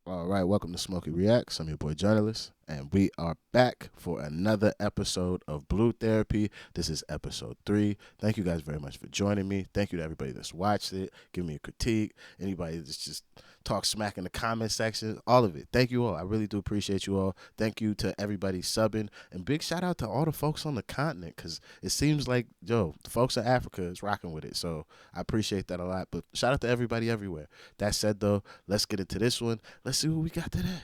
All right, welcome to Smokey Reacts. I'm your boy Journalist, and we are back for another episode of Blue Therapy. This is episode 3. Thank you guys very much for joining me. Thank you to everybody that's watched it, give me a critique, anybody that's just talk smack in the comment section, all of it. Thank you all. I really do appreciate you all. Thank you to everybody subbing, and big shout out to all the folks on the continent, because it seems like, the folks in Africa is rocking with it, so I appreciate that a lot. But shout out to everybody everywhere. That said, though, let's get into this one. Let's see what we got today.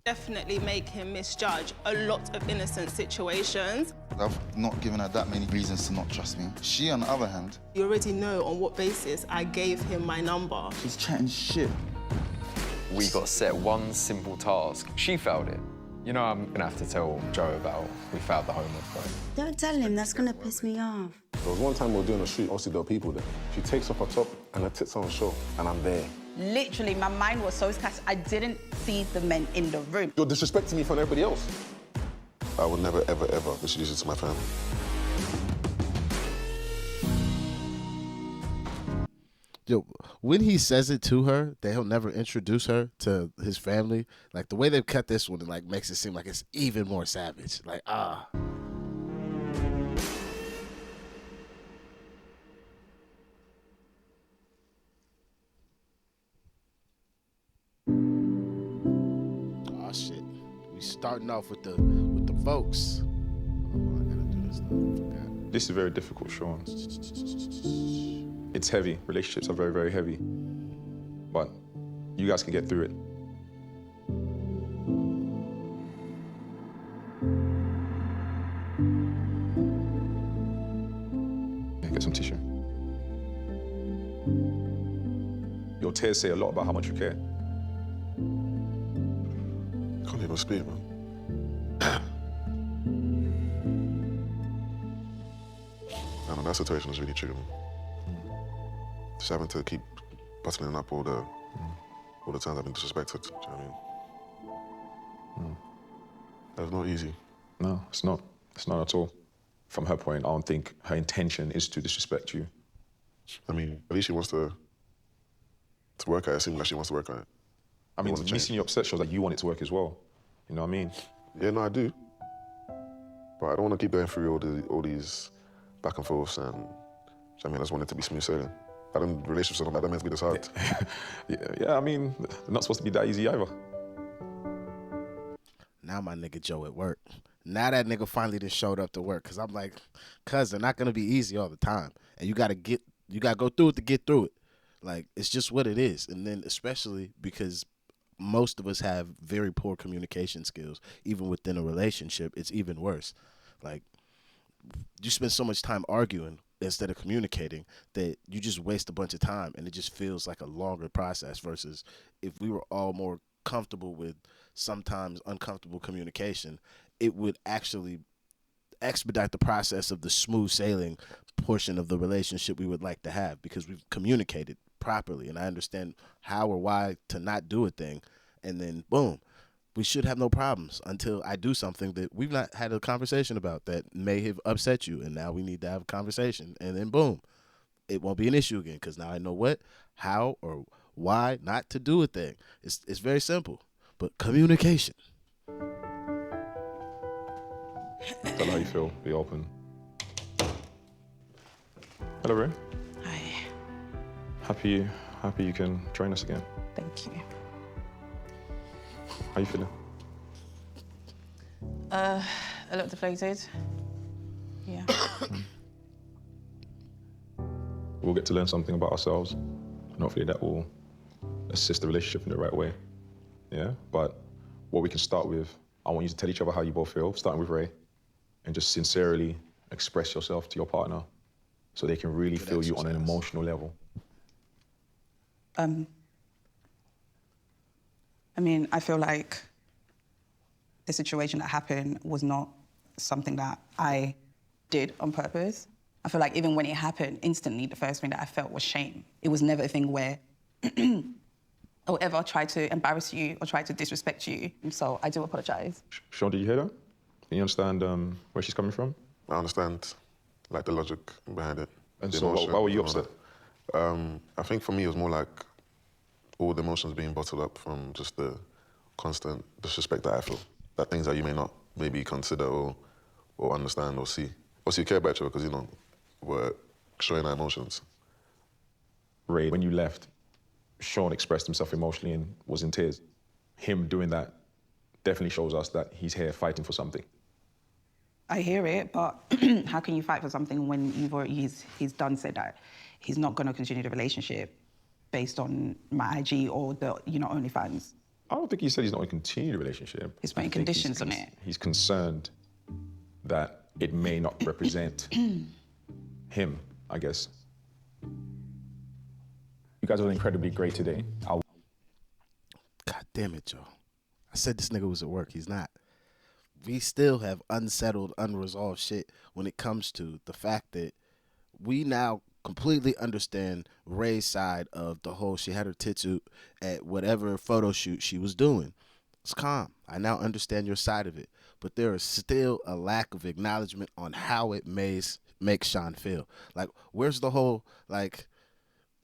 Definitely make him misjudge a lot of innocent situations. I've not given her that many reasons to not trust me. She, on the other hand, You already know on what basis I gave him my number. she's chatting shit. We got set one simple task. She failed it. You know, I'm gonna have to tell Joe about we failed the homework, right? Don't tell him, that's gonna piss me off. There was one time we were doing a shoot, obviously there were people there. She takes off her top and her tits on show, and I'm there. Literally, my mind was so scattered, I didn't see the men in the room. You're disrespecting me in front of everybody else. I would never, ever, ever introduce you to my family. When he says it to her, that he'll never introduce her to his family, like the way they've cut this one, like makes it seem like it's even more savage. Like, ah. Oh shit. We starting off with the folks. Oh, I gotta do this though. I forgot. This is very difficult, Sean. It's heavy. Relationships are very, very heavy. But you guys can get through it. Yeah, get some tissue. Your tears say a lot about how much you care. I can't even speak, man. I know that situation has really triggered me. Just having to keep bottling up all the times I've been disrespected. Do you know what I mean? That's not easy. No, it's not. It's not at all. From her point, I don't think her intention is to disrespect you. I mean, at least she wants to work at it. It seems like she wants to work at it. I mean, wanna me change. seeing you upset shows like you want it to work as well. You know what I mean? Yeah, no, I do. But I don't want to keep going through all these back and forths and, I mean, I just want it to be smooth sailing. I don't, relationships are not meant to be this hard. Yeah, I mean, they're not supposed to be that easy either. Now my nigga Joe at work. Now that nigga finally just showed up to work. Cause I'm like, cuz they're not gonna be easy all the time. And you gotta go through it to get through it. Like, it's just what it is. And then especially because most of us have very poor communication skills. Even within a relationship, it's even worse. Like, you spend so much time arguing instead of communicating that you just waste a bunch of time, and it just feels like a longer process versus if we were all more comfortable with sometimes uncomfortable communication, it would actually expedite the process of the smooth sailing portion of the relationship we would like to have, because we've communicated properly and I understand how or why to not do a thing, and then boom, we should have no problems until I do something that we've not had a conversation about that may have upset you, and now we need to have a conversation, and then boom, it won't be an issue again because now I know what, how, or why not to do a thing. It's very simple, but communication. Tell her how you feel. Be open. Hello, Ray. Hi, Happy you can join us again. thank you. How you feeling? A little deflated. Yeah. We'll get to learn something about ourselves, and hopefully that will assist the relationship in the right way. Yeah? But what we can start with, I want you to tell each other how you both feel, starting with Ray, and just sincerely express yourself to your partner so they can really feel you on an emotional level. I mean, I feel like the situation that happened was not something that I did on purpose. I feel like even when it happened, instantly, the first thing that I felt was shame. It was never a thing where I would ever try to embarrass you or try to disrespect you. And so I do apologize. Sean, did you hear that? Can you understand where she's coming from? I understand, like, the logic behind it. And the so emotion why were you and all upset? I think for me it was more like all the emotions being bottled up from just the constant disrespect that I feel. That things that you may not maybe consider or understand or see. Also, you care about each other because, you know, we're showing our emotions. Ray, when you left, Sean expressed himself emotionally and was in tears. Him doing that definitely shows us that he's here fighting for something. I hear it, but how can you fight for something when he's done said that he's not going to continue the relationship based on my IG or the OnlyFans? I don't think he said he's not going to continue the relationship. He's putting conditions on it. He's concerned that it may not represent him, I guess. You guys are incredibly great today. God damn it, Joe. I said this nigga was at work. He's not. We still have unsettled, unresolved shit when it comes to the fact that we now completely understand Ray's side of the whole she had her tits out at whatever photo shoot she was doing. It's calm. I now understand your side of it. But there is still a lack of acknowledgement on how it makes Sean feel. Like, where's the whole, like,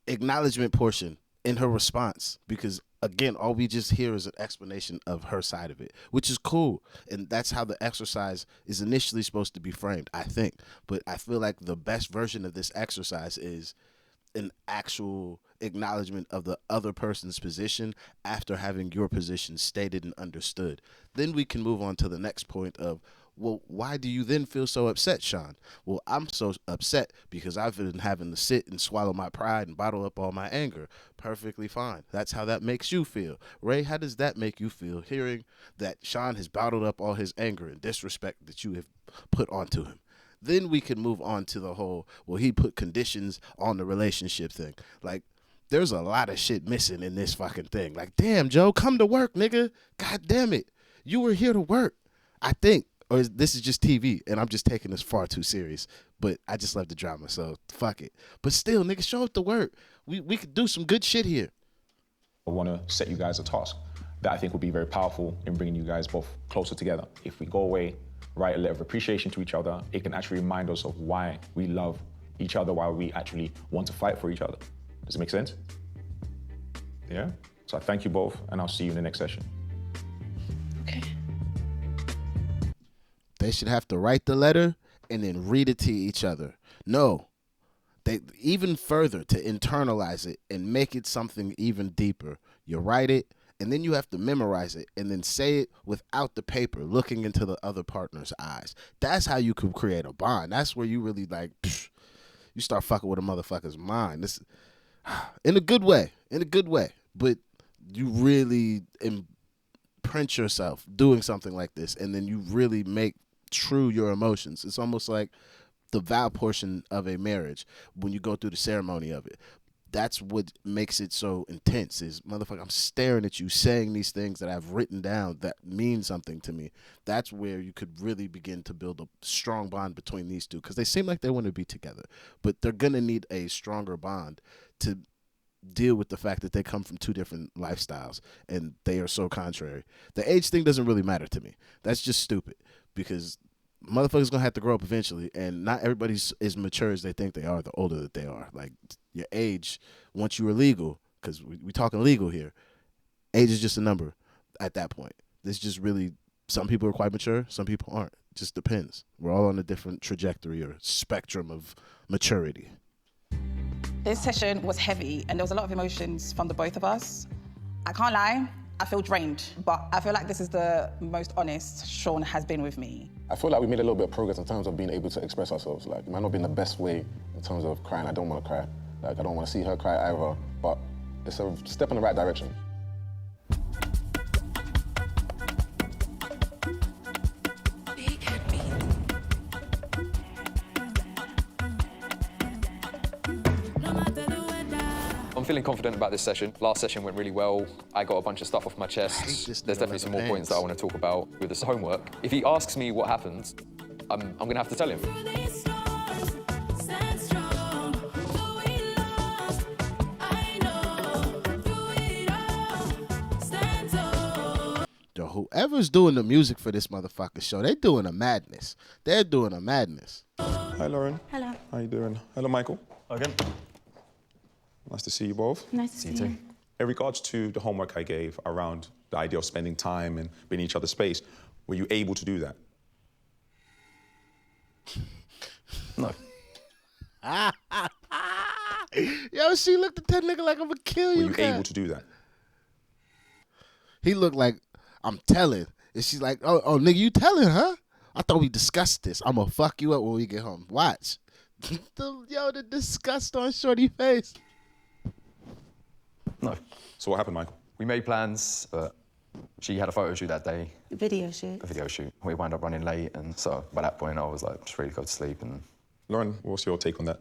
acknowledgement portion in her response? Because again, all we just hear is an explanation of her side of it, which is cool. And that's how the exercise is initially supposed to be framed, I think. But I feel like the best version of this exercise is an actual acknowledgement of the other person's position after having your position stated and understood. Then we can move on to the next point of, well, why do you then feel so upset, Sean? Well, I'm so upset because I've been having to sit and swallow my pride and bottle up all my anger. Perfectly fine. That's how that makes you feel. Ray, how does that make you feel, hearing that Sean has bottled up all his anger and disrespect that you have put onto him? Then we can move on to the whole, well, he put conditions on the relationship thing. Like, there's a lot of shit missing in this fucking thing. Like, damn, Joe, come to work, nigga. God damn it. You were here to work. I think. Or this is just TV, and I'm just taking this far too serious. But I just love the drama, so fuck it. But still, nigga, show up to work. We could do some good shit here. I want to set you guys a task that I think will be very powerful in bringing you guys both closer together. If we go away, write a letter of appreciation to each other, it can actually remind us of why we love each other, why we actually want to fight for each other. Does it make sense? Yeah? So I thank you both, and I'll see you in the next session. Okay. They should have to write the letter and then read it to each other. No, they even further to internalize it and make it something even deeper. You write it, and then you have to memorize it and then say it without the paper, looking into the other partner's eyes. That's how you can create a bond. That's where you really, like, you start fucking with a motherfucker's mind. This, in a good way, but you really imprint yourself doing something like this, and then you really make true your emotions. It's almost like the vow portion of a marriage when you go through the ceremony of it. That's what makes it so intense, is, motherfucker, I'm staring at you saying these things that I've written down that mean something to me. That's where you could really begin to build a strong bond between these two, because they seem like they want to be together, but they're going to need a stronger bond to deal with the fact that they come from two different lifestyles and they are so contrary. The age thing doesn't really matter to me. That's just stupid, because motherfuckers gonna have to grow up eventually, and not everybody's as mature as they think they are the older that they are. Like, your age, once you are legal, because we talking legal here, age is just a number at that point. This just really, some people are quite mature, some people aren't. It just depends. We're all on a different trajectory or spectrum of maturity. This session was heavy, and there was a lot of emotions from the both of us. I can't lie, I feel drained, but I feel like this is the most honest Sean has been with me. I feel like we made a little bit of progress in terms of being able to express ourselves. Like, it might not be in the best way in terms of crying. I don't want to cry. Like, I don't want to see her cry either, but it's a step in the right direction. I'm feeling confident about this session. Last session went really well. I got a bunch of stuff off my chest. There's definitely some more points that I want to talk about with this homework. If he asks me what happened, I'm going to have to tell him. Yo, whoever's doing the music for this motherfucker show, they're doing a madness. They're doing a madness. Hi, Lauren. Hello. How you doing? Hello, Michael. Again. Nice to see you both. Nice to see you. In regards to the homework I gave around the idea of spending time and being in each other's space, were you able to do that? No. Yo, she looked at that nigga like I'm gonna kill you. Were you able to do that? He looked like, I'm telling. And she's like, oh, nigga, you telling, huh? I thought we discussed this. I'm gonna fuck you up when we get home. Watch. The disgust on Shorty face. No. So what happened, Michael? We made plans, but she had a photo shoot that day. Video shoot. A video shoot. We wound up running late, and so by that point I was like, just ready to go to sleep. And Lauren, what's your take on that?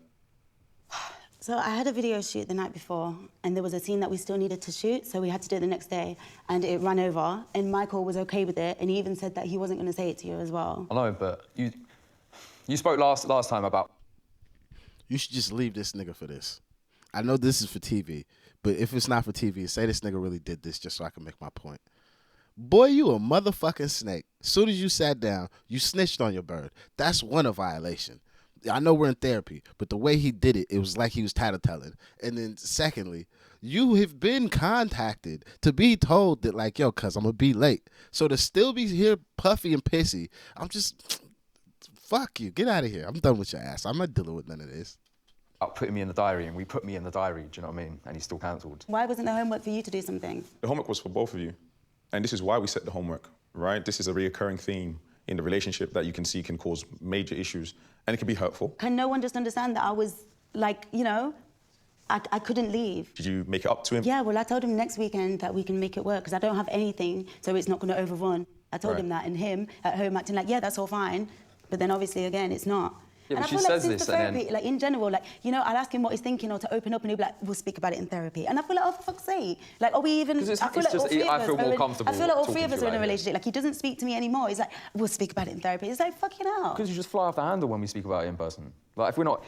So I had a video shoot the night before, and there was a scene that we still needed to shoot, so we had to do it the next day, and it ran over, and Michael was okay with it, and he even said that he wasn't going to say it to you as well. I know, but you spoke last time about... You should just leave this nigga for this. I know this is for TV, but if it's not for TV, say this nigga really did this just so I can make my point. Boy, you a motherfucking snake. As soon as you sat down, you snitched on your bird. That's one, a violation. I know we're in therapy, but the way he did it, it was like he was tattletelling. And then secondly, you have been contacted to be told that, like, yo, cuz I'm going to be late. So to still be here puffy and pissy, I'm just, fuck you. Get out of here. I'm done with your ass. I'm not dealing with none of this. Putting me in the diary, and we put me in the diary, do you know what I mean? And he still cancelled. Why wasn't the homework for you to do something? The homework was for both of you. And this is why we set the homework, right? This is a reoccurring theme in the relationship that you can see can cause major issues, and it can be hurtful. Can no one just understand that I was, like, you know, I couldn't leave? Did you make it up to him? Yeah, well, I told him next weekend that we can make it work, because I don't have anything, so it's not going to overrun. I told him that, and him at home acting like, yeah, that's all fine. But then obviously, again, it's not. Yeah, and but I feel she like says since this the and therapy, then... like in general, like, you know, I'll ask him what he's thinking or to open up, and he'll be like, we'll speak about it in therapy. And I feel like, oh, for fuck's sake. Like, are we even... I feel more comfortable. I feel like all three of us are in a like relationship. Like, he doesn't speak to me anymore. He's like, we'll speak about it in therapy. It's like, fucking hell. Because you just fly off the handle when we speak about it in person. Like, if we're not...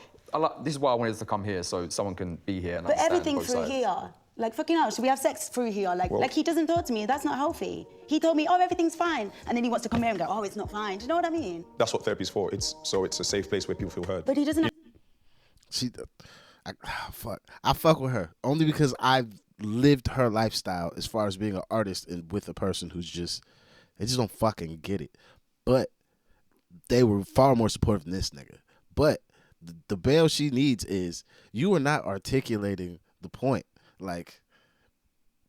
this is why I wanted to come here, so someone can be here and But understand everything both through sides. here. Like, fucking hell, should we have sex through here? Like he doesn't talk to me. That's not healthy. He told me, oh, everything's fine. And then he wants to come here and go, oh, it's not fine. Do you know what I mean? That's what therapy's for. It's a safe place where people feel heard. But he doesn't have... I fuck with her only because I've lived her lifestyle as far as being an artist and with a person who's they just don't fucking get it. But they were far more supportive than this nigga. But the bail she needs is you are not articulating the point. Like,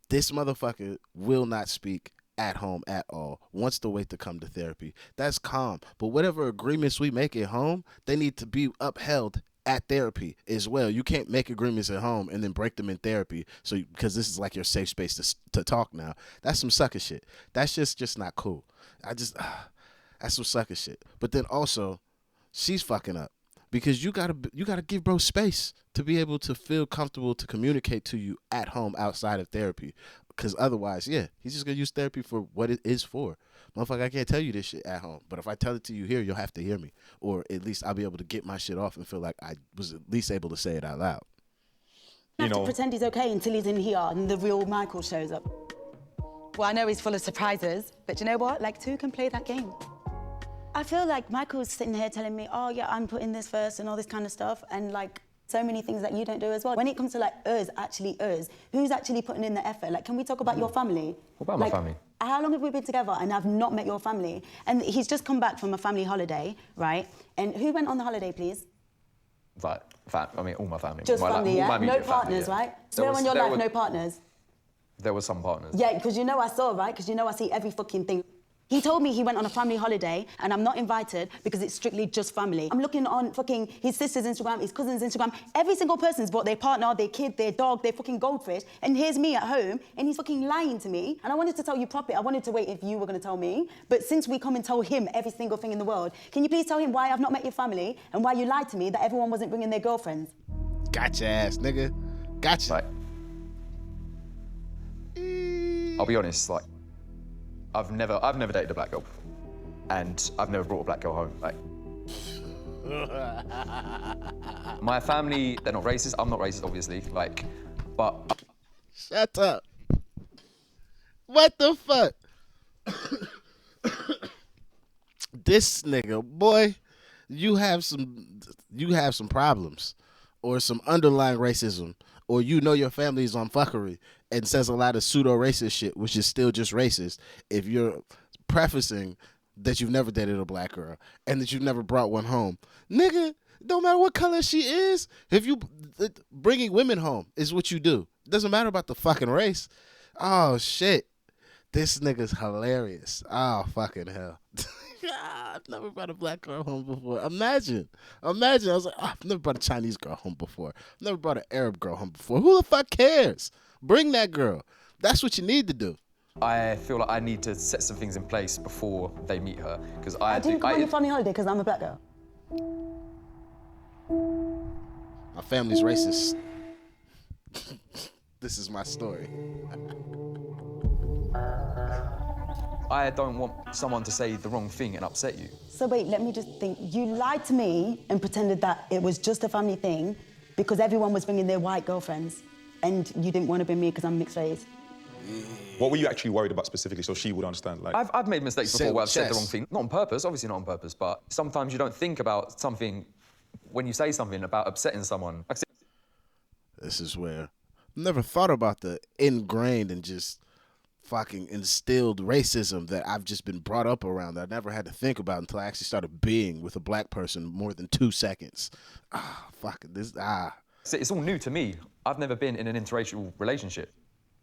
this motherfucker will not speak at home at all, wants to wait to come to therapy. That's calm. But whatever agreements we make at home, they need to be upheld at therapy as well. You can't make agreements at home and then break them in therapy because this is like your safe space to talk now. That's some sucker shit. That's just not cool. That's some sucker shit. But then also, she's fucking up because you gotta give bro space to be able to feel comfortable to communicate to you at home outside of therapy. Because otherwise, yeah, he's just gonna use therapy for what it is for. Motherfucker, I can't tell you this shit at home. But if I tell it to you here, you'll have to hear me. Or at least I'll be able to get my shit off and feel like I was at least able to say it out loud. You have to pretend he's okay until he's in here and the real Michael shows up. Well, I know he's full of surprises, but you know what? Like, two can play that game. I feel like Michael's sitting here telling me, oh, yeah, I'm putting this first and all this kind of stuff, and, like, so many things that you don't do as well. When it comes to, like, us, who's actually putting in the effort? Like, can we talk about your family? What about my family? How long have we been together and I've not met your family? And he's just come back from a family holiday, right? And who went on the holiday, please? Like, I mean, all my family. Just family, yeah? No partners, family, yeah. right? Swear on your life, no partners. There were some partners. Yeah, because you know I saw, right? Because you know I see every fucking thing. He told me he went on a family holiday and I'm not invited because it's strictly just family. I'm looking on fucking his sister's Instagram, his cousin's Instagram. Every single person's brought their partner, their kid, their dog, their fucking goldfish. And here's me at home and he's fucking lying to me. And I wanted to tell you properly. I wanted to wait if you were going to tell me. But since we come and told him every single thing in the world, can you please tell him why I've not met your family and why you lied to me that everyone wasn't bringing their girlfriends? Gotcha, ass nigga. Gotcha. Like, I'll be honest, like, I've never dated a black girl before. And I've never brought a black girl home. Like, my family, they're not racist. I'm not racist, obviously. Like, but... Shut up. What the fuck? This nigga, boy, you have some problems. or some underlying racism, or you know your family is on fuckery and says a lot of pseudo-racist shit, which is still just racist, if you're prefacing that you've never dated a black girl and that you've never brought one home, nigga, don't matter what color she is, if you bringing women home is what you do. It doesn't matter about the fucking race. Oh, shit. This nigga's hilarious. Oh, fucking hell. I've never brought a black girl home before. Imagine. I was like, I've never brought a Chinese girl home before. I've never brought an Arab girl home before. Who the fuck cares? Bring that girl. That's what you need to do. I feel like I need to set some things in place before they meet her. Because I didn't come on your family holiday because I'm a black girl. My family's racist. This is my story. I don't want someone to say the wrong thing and upset you. So wait, let me just think. You lied to me and pretended that it was just a family thing because everyone was bringing their white girlfriends and you didn't want to bring me because I'm mixed race. What were you actually worried about specifically so she would understand? Like, I've made mistakes before where I've said the wrong thing. Not on purpose, obviously not on purpose, but sometimes you don't think about something when you say something about upsetting someone. This is where I never thought about the ingrained and just fucking instilled racism that I've just been brought up around that I never had to think about until I actually started being with a black person more than 2 seconds. It's all new to me. I've never been in an interracial relationship.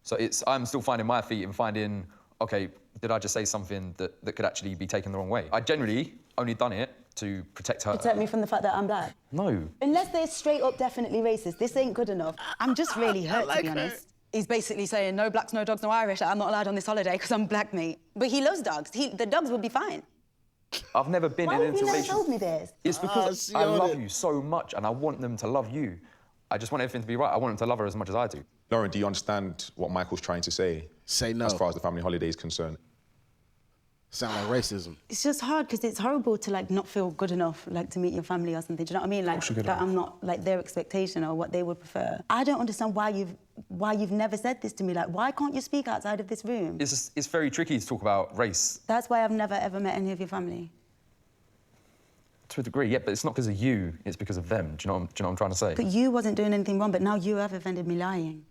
So I'm still finding my feet and finding, okay, did I just say something that could actually be taken the wrong way? I generally only done it to protect her. Protect me from the fact that I'm black? No. Unless they're straight up definitely racist, this ain't good enough. I'm just really hurt, to be honest. He's basically saying, no blacks, no dogs, no Irish. I'm not allowed on this holiday because I'm black, mate. But he loves dogs. The dogs will be fine. I've never been in an interracial... Why have you never told me this? It's because I love you so much and I want them to love you. I just want everything to be right. I want them to love her as much as I do. Lauren, do you understand what Michael's trying to say? Say no. As far as the family holiday is concerned. Sound like racism. It's just hard because it's horrible to like not feel good enough like to meet your family or something. Do you know what I mean? Like that I'm not like their expectation or what they would prefer. I don't understand why you've never said this to me. Like, why can't you speak outside of this room? It's very tricky to talk about race. That's why I've never ever met any of your family. To a degree, yeah, but it's not because of you, it's because of them. Do you know what I'm trying to say? But you wasn't doing anything wrong, but now you have offended me lying.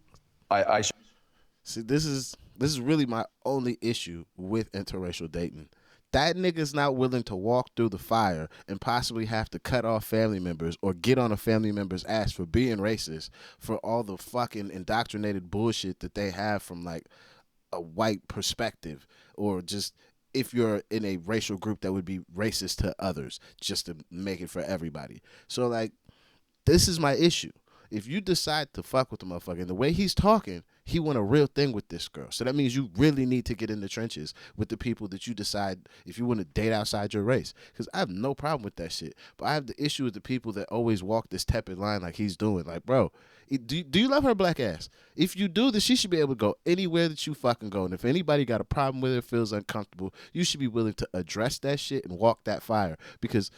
See, this is really my only issue with interracial dating. That nigga's not willing to walk through the fire and possibly have to cut off family members or get on a family member's ass for being racist for all the fucking indoctrinated bullshit that they have from like a white perspective, or just if you're in a racial group that would be racist to others just to make it for everybody. So like, this is my issue. If you decide to fuck with the motherfucker, and the way he's talking, he want a real thing with this girl. So that means you really need to get in the trenches with the people that you decide if you want to date outside your race. Because I have no problem with that shit. But I have the issue with the people that always walk this tepid line like he's doing. Like, bro, do you love her black ass? If you do, then she should be able to go anywhere that you fucking go. And if anybody got a problem with it, feels uncomfortable, you should be willing to address that shit and walk that fire. Because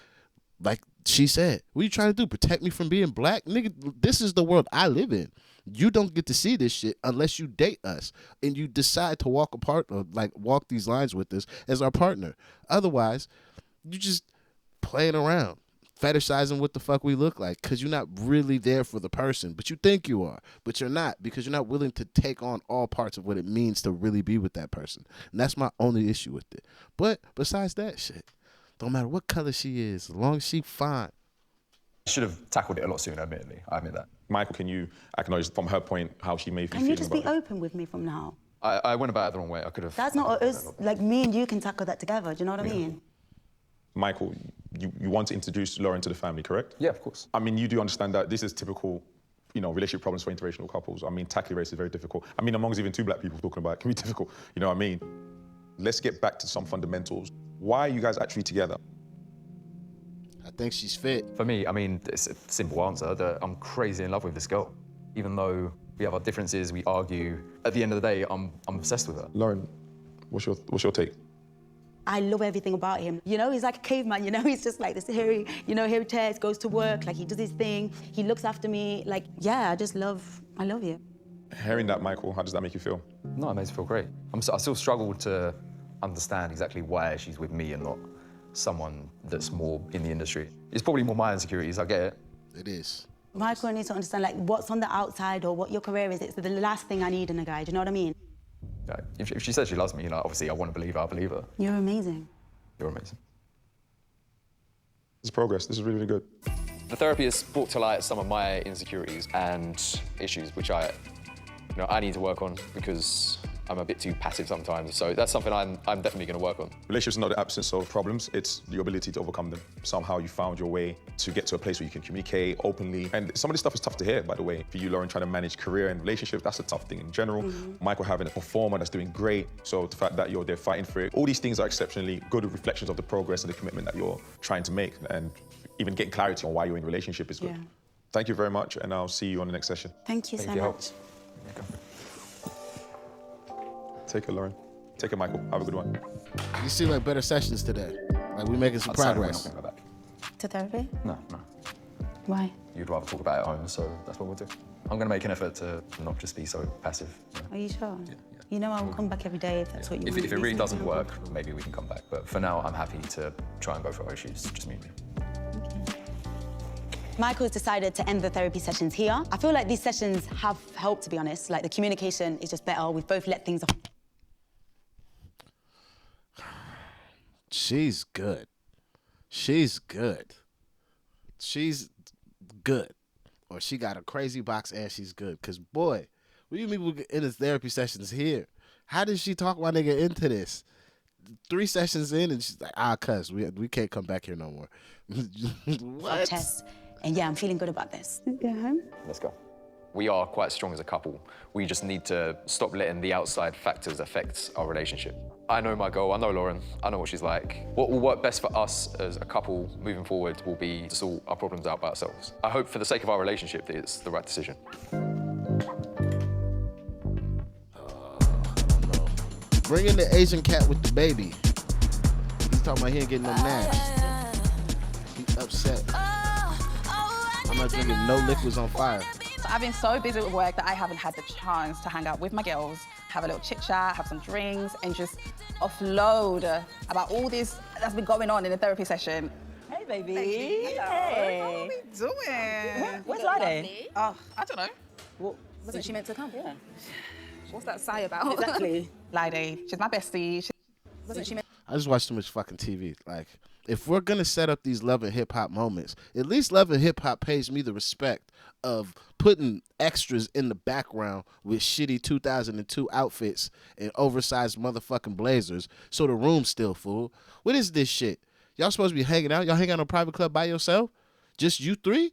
like she said, what are you trying to do? Protect me from being black? Nigga, this is the world I live in. You don't get to see this shit unless you date us and you decide to walk apart or like walk these lines with us as our partner. Otherwise, you just playing around, fetishizing what the fuck we look like because you're not really there for the person, but you think you are, but you're not because you're not willing to take on all parts of what it means to really be with that person. And that's my only issue with it. But besides that shit, don't matter what color she is, as long as she fine. I should have tackled it a lot sooner, admittedly. I admit that. Michael, can you acknowledge from her point how she may be feeling Can you just be about it? open with me from now? I went about it the wrong way. I could have... That's not us, like me and you can tackle that together, do you know what I mean? Michael, you want to introduce Lauren to the family, correct? Yeah, of course. I mean, you do understand that this is typical, you know, relationship problems for interracial couples. I mean, tackling race is very difficult. I mean, amongst even two black people talking about it can be difficult, you know what I mean? Let's get back to some fundamentals. Why are you guys actually together? I think she's fit. For me, I mean, it's a simple answer that I'm crazy in love with this girl. Even though we have our differences, we argue, at the end of the day, I'm obsessed with her. Lauren, what's your take? I love everything about him. You know, he's like a caveman, you know? He's just like this hairy, you know, hairy chest, goes to work, like he does his thing. He looks after me, like, yeah, I love you. Hearing that, Michael, how does that make you feel? No, it makes me feel great. I still struggle to understand exactly why she's with me and not someone that's more in the industry. It's probably more my insecurities, I get it. It is. Michael needs to understand, like, what's on the outside or what your career is. It's the last thing I need in a guy, do you know what I mean? Like, if she says she loves me, you know, obviously I want to believe her, I believe her. You're amazing. You're amazing. This is progress. This is really, really good. The therapy has brought to light some of my insecurities and issues, which I need to work on because I'm a bit too passive sometimes. So that's something I'm definitely going to work on. Relationships are not the absence of problems, it's your ability to overcome them. Somehow you found your way to get to a place where you can communicate openly. And some of this stuff is tough to hear, by the way. For you, Lauren, trying to manage career and relationships, that's a tough thing in general. Michael having a performer that's doing great. So the fact that you're there fighting for it, all these things are exceptionally good reflections of the progress and the commitment that you're trying to make. And even getting clarity on why you're in a relationship is good. Yeah. Thank you very much, and I'll see you on the next session. Thank you so much. Take care, Lauren. Take care, Michael. Have a good one. You seem like better sessions today. Like we're making some progress. We're not going to go back. To therapy? No. Why? You'd rather talk about it at home, so that's what we'll do. I'm going to make an effort to not just be so passive. Are you sure? Yeah. You know I will come back every day if that's what you want. If it really doesn't work, maybe we can come back. But for now, I'm happy to try and go for our issues. Just me and you. Michael's decided to end the therapy sessions here. I feel like these sessions have helped, to be honest. Like, the communication is just better. We've both let things off. She's good. She's good. She's good. Or she got a crazy box and she's good. Because, boy, what do you mean we get in the therapy sessions here? How did she talk my nigga into this? 3 sessions in and she's like, cuz, we can't come back here no more. What? Test. And yeah, I'm feeling good about this. Go home. Let's go. We are quite strong as a couple. We just need to stop letting the outside factors affect our relationship. I know my girl, I know Lauren, I know what she's like. What will work best for us as a couple moving forward will be to sort our problems out by ourselves. I hope for the sake of our relationship that it's the right decision. Bring in the Asian cat with the baby. He's talking about he ain't getting no naps. He's upset. I'm not drinking no liquids on fire. I've been so busy with work that I haven't had the chance to hang out with my girls, have a little chit chat, have some drinks, and just offload about all this that's been going on in the therapy session. Hey, baby. Hey. How are we doing? Where's Lade? Oh, I don't know. What, wasn't she meant to come? Yeah. What's that sigh about? Exactly. Lade, she's my bestie. Wasn't she meant? I just watch too much fucking TV. Like, if we're gonna set up these Love and Hip Hop moments, at least Love and Hip Hop pays me the respect of putting extras in the background with shitty 2002 outfits and oversized motherfucking blazers so the room's still full. What is this shit? Y'all supposed to be hanging out? Y'all hang out in a private club by yourself? Just you 3?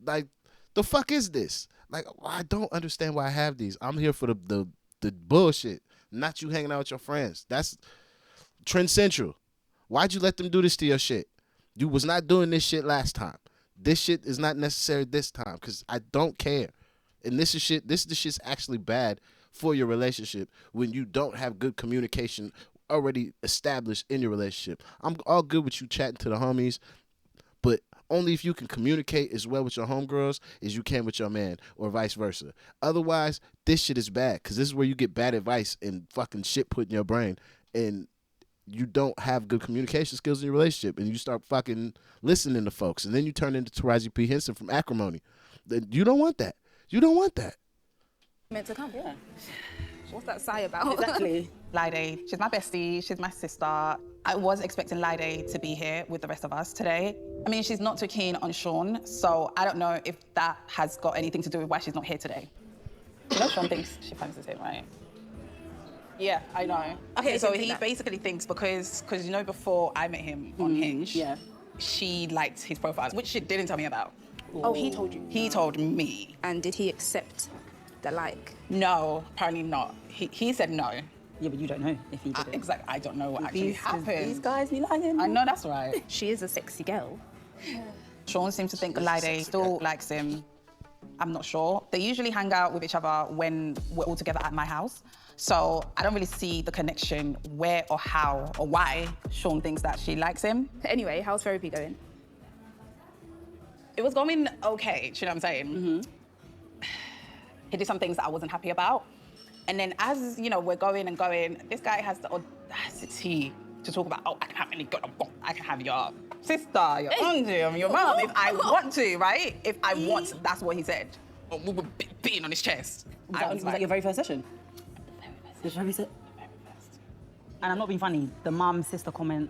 Like, the fuck is this? Like, I don't understand why I have these. I'm here for the bullshit, not you hanging out with your friends. That's Trend Central. Why'd you let them do this to your shit? You was not doing this shit last time. This shit is not necessary this time because I don't care. And this is the shit's actually bad for your relationship when you don't have good communication already established in your relationship. I'm all good with you chatting to the homies, but only if you can communicate as well with your homegirls as you can with your man or vice versa. Otherwise, this shit is bad because this is where you get bad advice and fucking shit put in your brain and you don't have good communication skills in your relationship and you start fucking listening to folks and then you turn into Taraji P. Henson from Acrimony. You don't want that. You don't want that. Meant to come, yeah. What's that sigh about? Exactly. Lade, she's my bestie, she's my sister. I was expecting Lade to be here with the rest of us today. I mean, she's not too keen on Sean, so I don't know if that has got anything to do with why she's not here today. You know Sean thinks she fancies him, right? Yeah, I know. Okay, so he basically thinks because you know before I met him on Hinge, she liked his profile, which she didn't tell me about. Oh, he told you? He told me. And did he accept the like? No, apparently not. He said no. Yeah, but you don't know if he did it. Exactly, I don't know what actually happened. These guys be lying. I know that's right. She is a sexy girl. Sean seems to think Lade still likes him. I'm not sure. They usually hang out with each other when we're all together at my house. So I don't really see the connection where or how or why Sean thinks that she likes him. Anyway, how's therapy going? It was going okay, do you know what I'm saying? He did some things that I wasn't happy about. And then as, you know, we're going and going, this guy has the audacity to talk about, oh, I can have any girl I want. I can have your sister, your auntie, your mum, if I want to, right? If I want, that's what he said. We were beating on his chest. Was that your very first session? Your very first? And I'm not being funny, the mum-sister comment.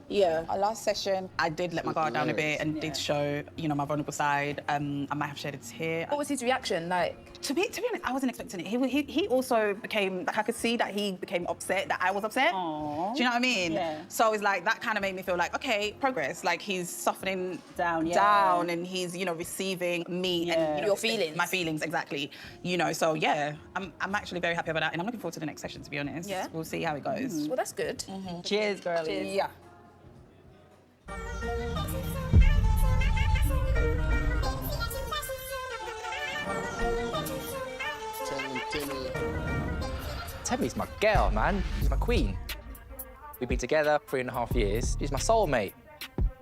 Yeah. Our last session, I did let my guard down a bit and did show, you know, my vulnerable side. I might have shed a tear. What was his reaction like? To be honest, I wasn't expecting it. He also became, like, I could see that he became upset, that I was upset. Aww. Do you know what I mean? Yeah. So it's like, that kind of made me feel like, okay, progress. Like, he's softening down, and he's, you know, receiving me and, you know, your feelings. My feelings, exactly. You know, so yeah, I'm actually very happy about that. And I'm looking forward to the next session, to be honest. Yeah. We'll see how it goes. Well, that's good. Cheers, girlie. Cheers. Yeah. Temmie's my girl, man. She's my queen. We've been together 3.5 years. She's my soulmate.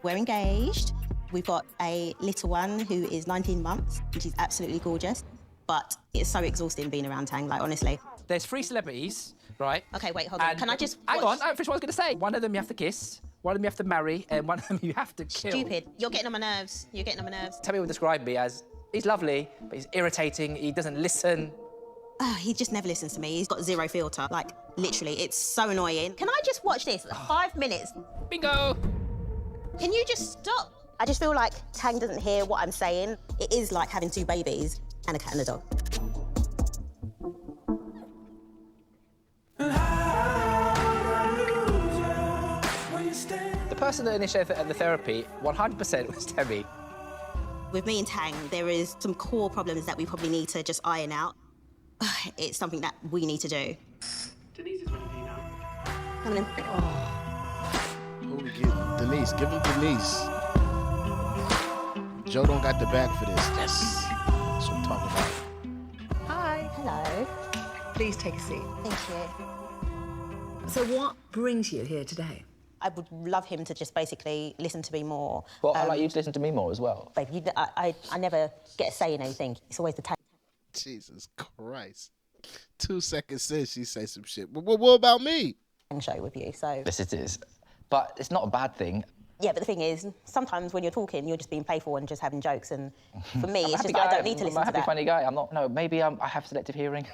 We're engaged. We've got a little one who is 19 months, and she's absolutely gorgeous. But it's so exhausting being around Tang, like, honestly. There's 3 celebrities, right? OK, wait, hold on. Can I just Hang watch? on, I haven't finished what I was going to say. One of them you have to kiss, one of them you have to marry, and one of them you have to kill. Stupid. You're getting on my nerves. You're getting on my nerves. Temmie would describe me as, he's lovely, but he's irritating, he doesn't listen. He just never listens to me. He's got zero filter. Like, literally, it's so annoying. Can I just watch this? 5 minutes. Bingo! Can you just stop? I just feel like Tang doesn't hear what I'm saying. It is like having 2 babies and a cat and a dog. The person that initiated the therapy, 100% was Temmie. With me and Tang, there is some core problems that we probably need to just iron out. It's something that we need to do. Denise is ready for you now. I'm gonna... Who we get? Denise. Give him Denise. Joe don't got the bag for this. Yes. That's what I'm talking about. Hi. Hello. Please take a seat. Thank you. So what brings you here today? I would love him to just basically listen to me more. Well, I'd like you to listen to me more as well. Babe, I never get a say in anything. It's always the Tang. Jesus Christ. 2 seconds in, she say some shit. But what about me? Show with you, so... Yes, it is. But it's not a bad thing. Yeah, but the thing is, sometimes when you're talking, you're just being playful and just having jokes, and for me, it's just guy. I don't need to listen I'm a to happy, that. funny guy. I'm not. No, maybe I have selective hearing.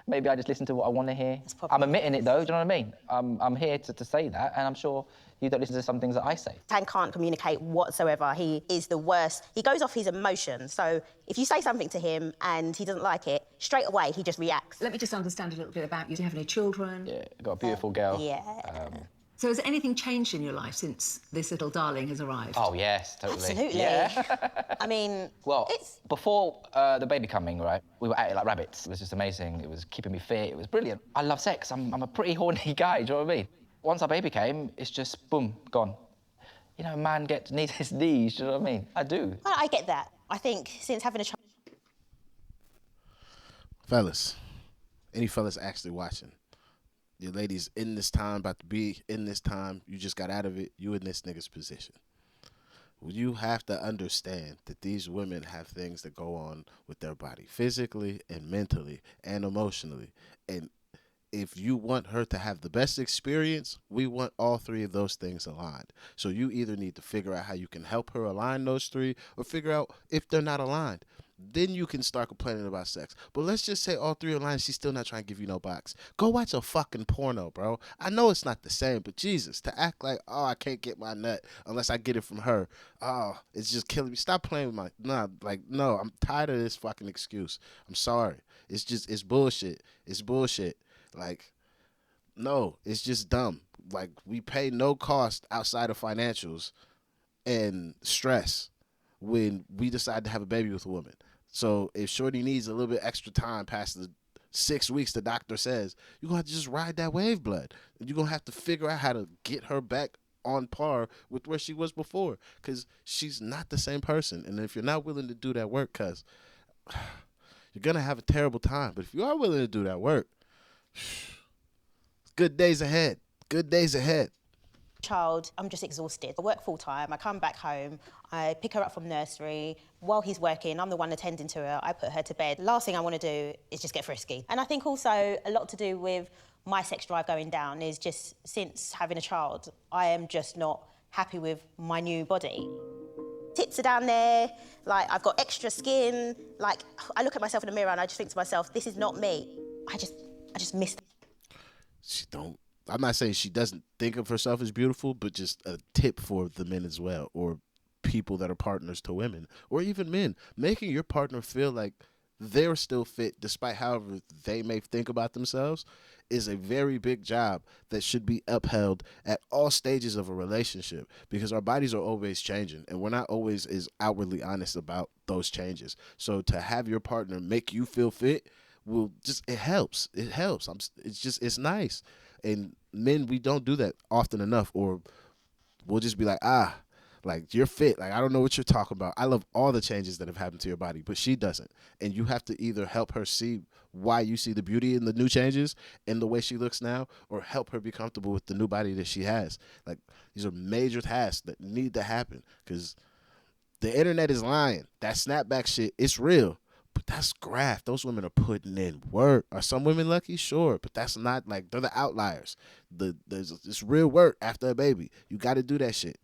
Maybe I just listen to what I want to hear. I'm admitting it though. Do you know what I mean? I'm here to say that, and I'm sure you don't listen to some things that I say. Tang can't communicate whatsoever. He is the worst. He goes off his emotions. So if you say something to him and he doesn't like it, straight away he just reacts. Let me just understand a little bit about you. Do you have any children? Yeah, got a beautiful girl. Yeah. So has anything changed in your life since this little darling has arrived? Oh, yes, totally. Absolutely. Yeah. I mean, well, before the baby coming, right, we were at it like rabbits. It was just amazing. It was keeping me fit. It was brilliant. I love sex. I'm a pretty horny guy, do you know what I mean? Once our baby came, it's just, boom, gone. You know, a man needs his knees, do you know what I mean? I do. I get that. I think since having a child... Fellas, any fellas actually watching, your ladies in this time, about to be in this time, you just got out of it, you in this nigga's position. You have to understand that these women have things that go on with their body, physically and mentally and emotionally. And if you want her to have the best experience, we want all 3 of those things aligned. So you either need to figure out how you can help her align those 3 or figure out if they're not aligned. Then you can start complaining about sex. But let's just say all 3 are aligned, she's still not trying to give you no box. Go watch a fucking porno, bro. I know it's not the same, but Jesus, to act like, oh, I can't get my nut unless I get it from her. Oh, it's just killing me. Stop playing with my... No, I'm tired of this fucking excuse. I'm sorry. It's bullshit. It's bullshit. Like, no, it's just dumb. Like, we pay no cost outside of financials and stress when we decide to have a baby with a woman. So if Shorty needs a little bit extra time past the 6 weeks the doctor says, you're going to have to just ride that wave blood. You're going to have to figure out how to get her back on par with where she was before, because she's not the same person. And if you're not willing to do that work, cuz you're going to have a terrible time. But if you are willing to do that work, good days ahead. Good days ahead. Child, I'm just exhausted. I work full time, I come back home, I pick her up from nursery. While he's working, I'm the one attending to her, I put her to bed. Last thing I want to do is just get frisky. And I think also a lot to do with my sex drive going down is just since having a child, I am just not happy with my new body. Tits are down there, like I've got extra skin. Like I look at myself in the mirror and I just think to myself, this is not me. I just miss that. She don't. I'm not saying she doesn't think of herself as beautiful, but just a tip for the men as well, or people that are partners to women, or even men, making your partner feel like they're still fit despite however they may think about themselves is a very big job that should be upheld at all stages of a relationship, because our bodies are always changing and we're not always as outwardly honest about those changes. So to have your partner make you feel fit will just, it helps. It's nice. And men, we don't do that often enough, or we'll just be like, like, you're fit. Like, I don't know what you're talking about. I love all the changes that have happened to your body, but she doesn't. And you have to either help her see why you see the beauty in the new changes in the way she looks now, or help her be comfortable with the new body that she has. Like, these are major tasks that need to happen, because the internet is lying. That snapback shit, it's real. But that's graft. Those women are putting in work. Are some women lucky? Sure. But that's not, like, they're the outliers. There's this real work after a baby. You got to do that shit.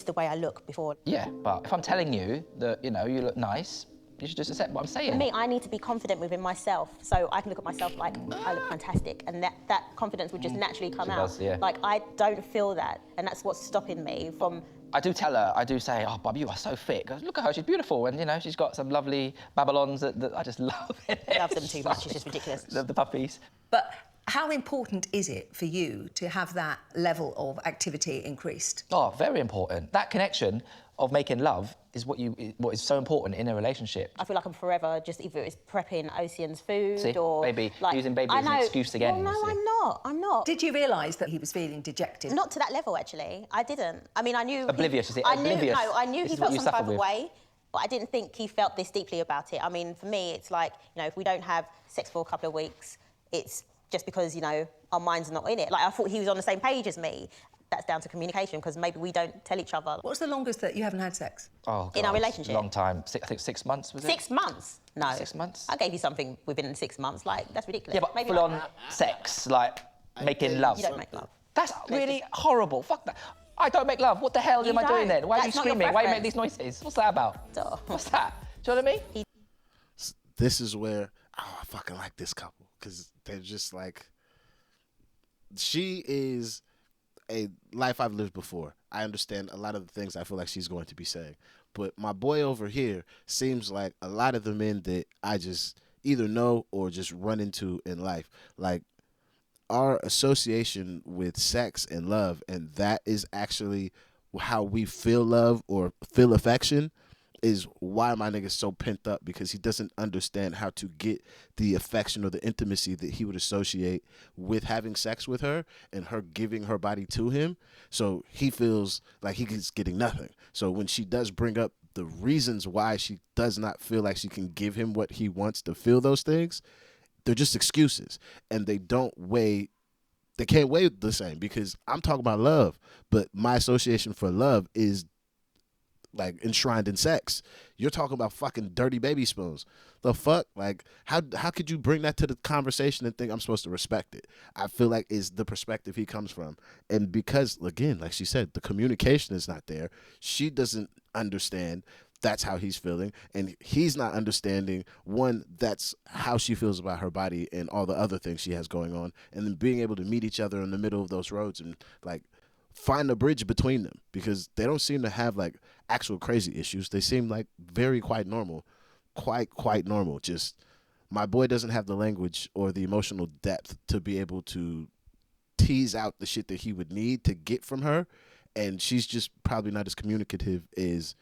The way I look before. Yeah, but if I'm telling you that, you know, you look nice, you should just accept what I'm saying. For me, I need to be confident within myself, so I can look at myself like, I look fantastic, and that confidence would just naturally come out. Does, yeah. Like, I don't feel that, and that's what's stopping me from... I do tell her, I do say, oh, Bob, you are so fit. Goes, look at her, she's beautiful. And, you know, she's got some lovely Babylons that I just love. I love them too much, it's just ridiculous. The puppies. But how important is it for you to have that level of activity increased? Oh, very important. That connection of making love is what is so important in a relationship. I feel like I'm forever just either it's prepping Ocean's food. See? Or... Baby, like, using baby as an excuse again. Well, no, I'm not. Did you realise that he was feeling dejected? Not to that level, actually. I didn't. I mean, I knew... Oblivious, is it? Oblivious. I knew This he is what felt you some type suffer of with. way, but I didn't think he felt this deeply about it. I mean, for me, it's like, you know, if we don't have sex for a couple of weeks, it's just because, you know, our minds are not in it. Like, I thought he was on the same page as me. That's down to communication, because maybe we don't tell each other. What's the longest that you haven't had sex? Oh, God. In our relationship? Long time. I think 6 months, was it? 6 months? No. 6 months? I gave you something within 6 months. Like, that's ridiculous. Yeah, but maybe full like on sex, like making love. You don't make love. That's really horrible. Fuck that. I don't make love. What the hell am I doing then? Why are you That's not your screaming? Why you make preference. these noises? What's that about? Duh. What's that? Do you know what I mean? This is where, I fucking like this couple, because they're just like, she is a life I've lived before. I understand a lot of the things I feel like she's going to be saying. But my boy over here seems like a lot of the men that I just either know or just run into in life. Like, our association with sex and love, and that is actually how we feel love or feel affection, is why my nigga's so pent up, because he doesn't understand how to get the affection or the intimacy that he would associate with having sex with her and her giving her body to him. So he feels like he's getting nothing. So when she does bring up the reasons why she does not feel like she can give him what he wants to feel those things, they're just excuses, and they can't weigh the same, because I'm talking about love, but my association for love is like enshrined in sex. You're talking about fucking dirty baby spoons. The fuck? Like, how could you bring that to the conversation and think I'm supposed to respect it? I feel like is the perspective he comes from. And because, again, like she said, the communication is not there. She doesn't understand that's how he's feeling, and he's not understanding, one, that's how she feels about her body and all the other things she has going on, and then being able to meet each other in the middle of those roads and, like, find a bridge between them, because they don't seem to have, like, actual crazy issues. They seem like very quite normal. Quite normal. Just, my boy doesn't have the language or the emotional depth to be able to tease out the shit that he would need to get from her, and she's just probably not as communicative as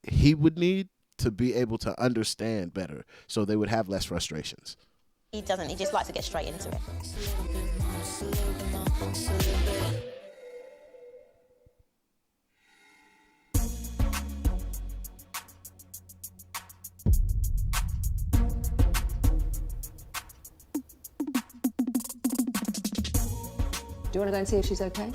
he would need to be able to understand better, so they would have less frustrations. He doesn't, he just likes to get straight into it. Do you want to go and see if she's okay?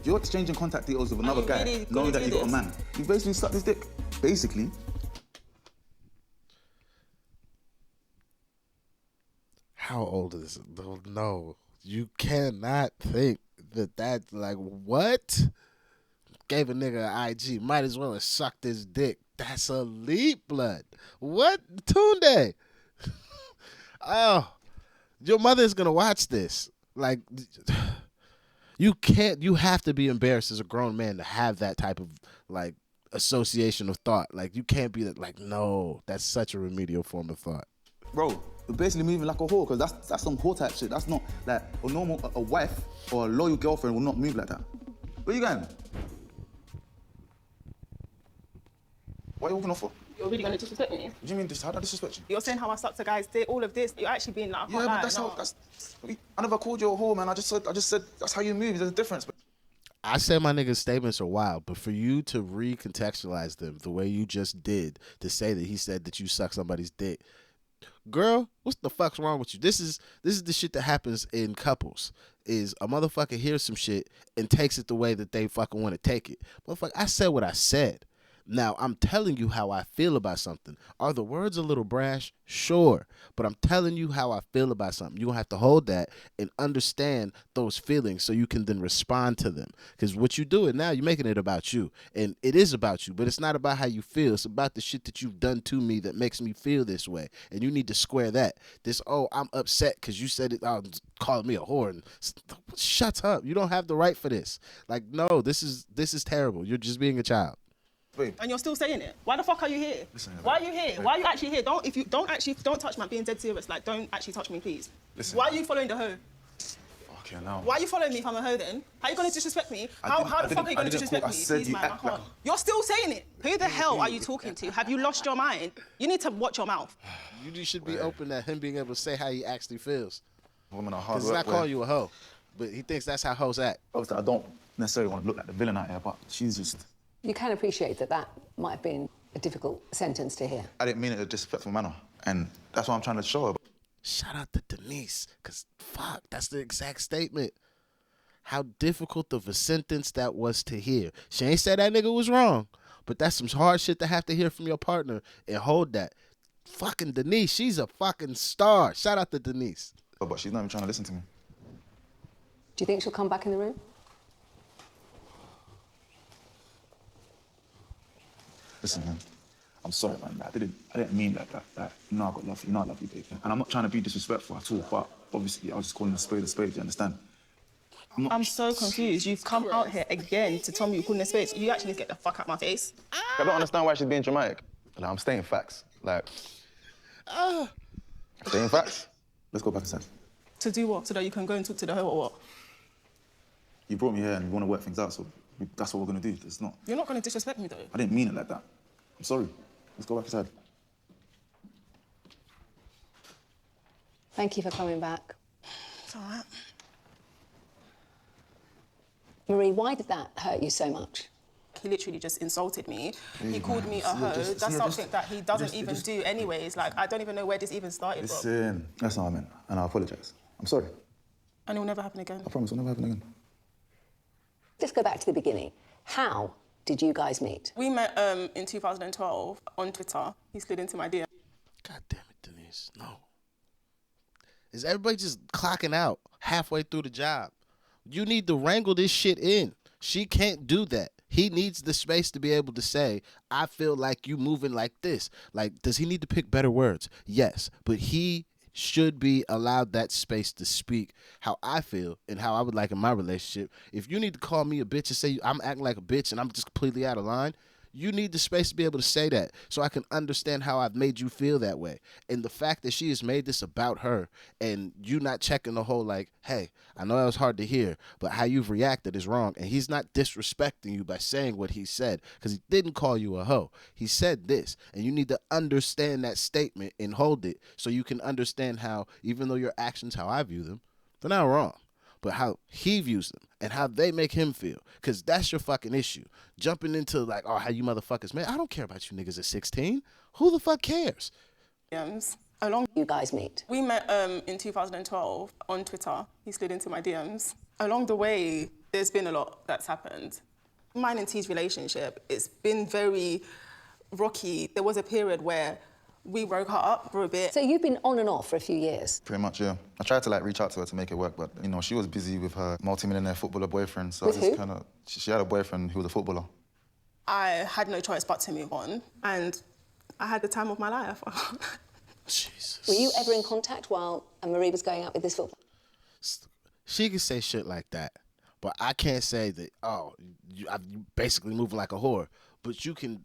You're exchanging contact details with another guy, really knowing that gonna you do got a man. You basically sucked his dick. Basically. How old is it? No. You cannot think that like, what? Gave a nigga an IG. Might as well have sucked his dick. That's elite blood. What? Tunde. Oh, your mother is going to watch this. Like, you have to be embarrassed as a grown man to have that type of, like, association of thought. Like, you can't be like, no, that's such a remedial form of thought. Bro, you're basically moving like a whore, because that's some whore type shit. That's not, like, a wife or a loyal girlfriend will not move like that. Where you going? Why are you walking off for? You're really going to disrespect me? What do you mean, how do I disrespect you? You're saying how I sucked a guy's dick, all of this. You're actually being like, I can't lie, but no. I never called you a whore, man. I just said that's how you move. There's a difference. I said my nigga's statements are wild, but for you to recontextualize them the way you just did, to say that he said that you suck somebody's dick, girl, what the fuck's wrong with you? This is the shit that happens in couples. Is a motherfucker hears some shit and takes it the way that they fucking want to take it. Motherfucker, I said what I said. Now, I'm telling you how I feel about something. Are the words a little brash? Sure. But I'm telling you how I feel about something. You're going to have to hold that and understand those feelings so you can then respond to them. Because what you do it now, you're making it about you. And it is about you, but it's not about how you feel. It's about the shit that you've done to me that makes me feel this way. And you need to square that. I'm upset because you said it, calling me a whore. And shut up. You don't have the right for this. Like, no, this is terrible. You're just being a child. Babe. And you're still saying it. Why the fuck are you here? Listen, why are you here? babe. Why are you actually here? Don't touch me. I'm being dead serious. Like, don't actually touch me, please. Listen. Why are you following the hoe? Okay, now. Why are you following me if I'm a hoe then? How are you going to disrespect me? How the fuck are you going to disrespect me? Please, man, I can't. You're still saying it. Who the hell are you talking to? Have you lost your mind? You need to watch your mouth. You should be open at him being able to say how he actually feels. Woman, a hard Because he's not calling you a hoe, but he thinks that's how hoes act. Obviously, I don't necessarily want to look like the villain out here, but she's just... You can appreciate that might have been a difficult sentence to hear. I didn't mean it in a disrespectful manner, and that's what I'm trying to show her. Shout out to Denise, because fuck, that's the exact statement. How difficult of a sentence that was to hear. She ain't said that nigga was wrong, but that's some hard shit to have to hear from your partner and hold that. Fucking Denise, she's a fucking star. Shout out to Denise. But she's not even trying to listen to me. Do you think she'll come back in the room? Listen, man, I'm sorry, man. I didn't mean that. You know I got love for you. You know I love you, baby. And I'm not trying to be disrespectful at all, but obviously I was just calling a spade, do you understand? I'm so confused. You've come out here again to tell me you're calling a spade. You actually need to get the fuck out my face. I don't understand why she's being dramatic. Like, I'm stating facts. Like, stating facts. Let's go back inside. To do what? So that you can go and talk to the hoe or what? You brought me here and you want to work things out, so that's what we're going to do. It's not... You're not going to disrespect me, though. I didn't mean it like that. I'm sorry. Let's go back inside. Thank you for coming back. It's all right. Marie, why did that hurt you so much? He literally just insulted me. He called me a hoe. That's something that he doesn't even do anyways. Like, I don't even know where this even started from. Listen, that's not what I meant, and I apologise. I'm sorry. And it will never happen again. I promise it'll never happen again. Let's go back to the beginning. How did you guys meet? We met in 2012 on Twitter. He slid into my DM. God damn it, Denise. No. Is everybody just clocking out halfway through the job? You need to wrangle this shit in. She can't do that. He needs the space to be able to say, I feel like you moving like this. Like, does he need to pick better words? Yes, but he should be allowed that space to speak how I feel and how I would like in my relationship. If you need to call me a bitch and say I'm acting like a bitch and I'm just completely out of line, you need the space to be able to say that so I can understand how I've made you feel that way. And the fact that she has made this about her and you not checking the whole like, hey, I know that was hard to hear, but how you've reacted is wrong. And he's not disrespecting you by saying what he said because he didn't call you a hoe. He said this, and you need to understand that statement and hold it so you can understand how, even though your actions, how I view them, they're not wrong, but how he views them and how they make him feel. Because that's your fucking issue. Jumping into like, oh, how you motherfuckers, man, I don't care about you niggas at 16. Who the fuck cares? Along you guys meet? We met in 2012 on Twitter. He slid into my DMs. Along the way, there's been a lot that's happened. Mine and T's relationship, it's been very rocky. There was a period where We broke up for a bit. So you've been on and off for a few years? Pretty much, yeah. I tried to like reach out to her to make it work, but you know, she was busy with her multi-millionaire footballer boyfriend. So With I just who? kind of, she had a boyfriend who was a footballer. I had no choice but to move on, and I had the time of my life. Jesus. Were you ever in contact while Marie was going out with this footballer? She can say shit like that, but I can't say that, oh, you basically moving like a whore. But you can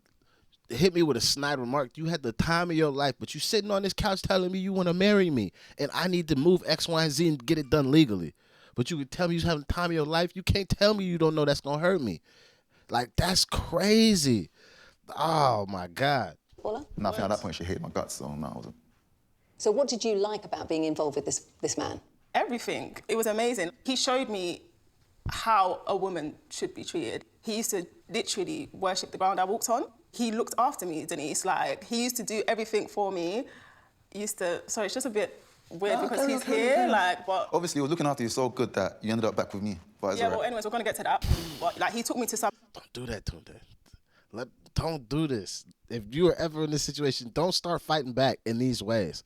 hit me with a snide remark. You had the time of your life, but you sitting on this couch telling me you want to marry me, and I need to move X, Y, and Z and get it done legally. But you can tell me you're having the time of your life. You can't tell me you don't know that's going to hurt me. Like, that's crazy. Oh, my God. And I think at that point she hated my guts, so no, I wasn't. So what did you like about being involved with this man? Everything. It was amazing. He showed me how a woman should be treated. He used to literally worship the ground I walked on. He looked after me, Denise. Like, he used to do everything for me. He used to... Sorry, it's just a bit weird because he's here, like, but... Obviously, he was looking after you so good that you ended up back with me, but it's yeah, all right. well, anyways, we're going to get to that. But, like, he took me to some... Don't do that, Tunde. Don't do this. If you are ever in this situation, don't start fighting back in these ways.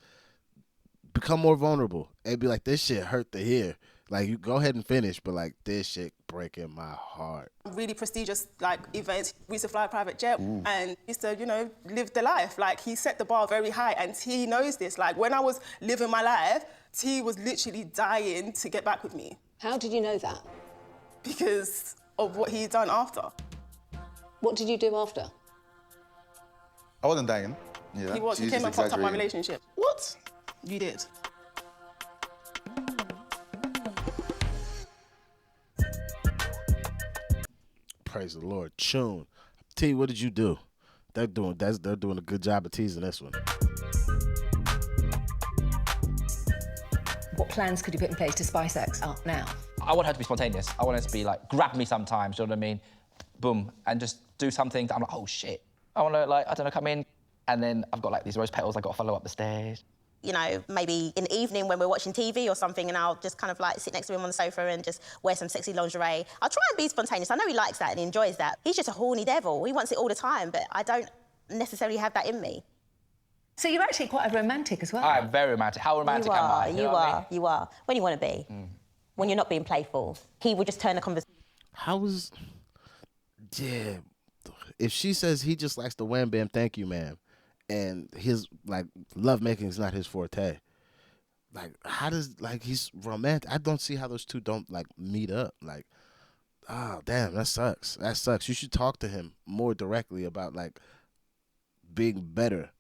Become more vulnerable and be like, this shit hurt to hear. Like, you go ahead and finish, but like, this shit breaking my heart. Really prestigious, like, events. We used to fly a private jet and used to, you know, live the life. Like, he set the bar very high, and T knows this. Like, when I was living my life, T was literally dying to get back with me. How did you know that? Because of what he'd done after. What did you do after? I wasn't dying. Yeah, He was. He she's came and fucked up my exaggerating. relationship. What? You did. Praise the Lord. Tune. T, what did you do? They're doing a good job of teasing this one. What plans could you put in place to spice X up now? I want her to be spontaneous. I want her to be like, grab me sometimes, you know what I mean? Boom, and just do something that I'm like, oh shit. I want to, like, I don't know, come in, and then I've got like these rose petals I've got to follow up the stairs. You know, maybe in the evening when we're watching TV or something, and I'll just kind of like sit next to him on the sofa and just wear some sexy lingerie. I'll try and be spontaneous. I know he likes that and he enjoys that. He's just a horny devil. He wants it all the time, but I don't necessarily have that in me. So you're actually quite a romantic as well. I'm very romantic. How romantic am I? You are. When you want to be. When you're not being playful. He would just turn the conversation. Yeah. If she says he just likes the wham bam thank you ma'am, and his like love making is not his forte, like how does like he's romantic? I don't see how those two don't like meet up. Like, oh damn, that sucks. That sucks. You should talk to him more directly about like being better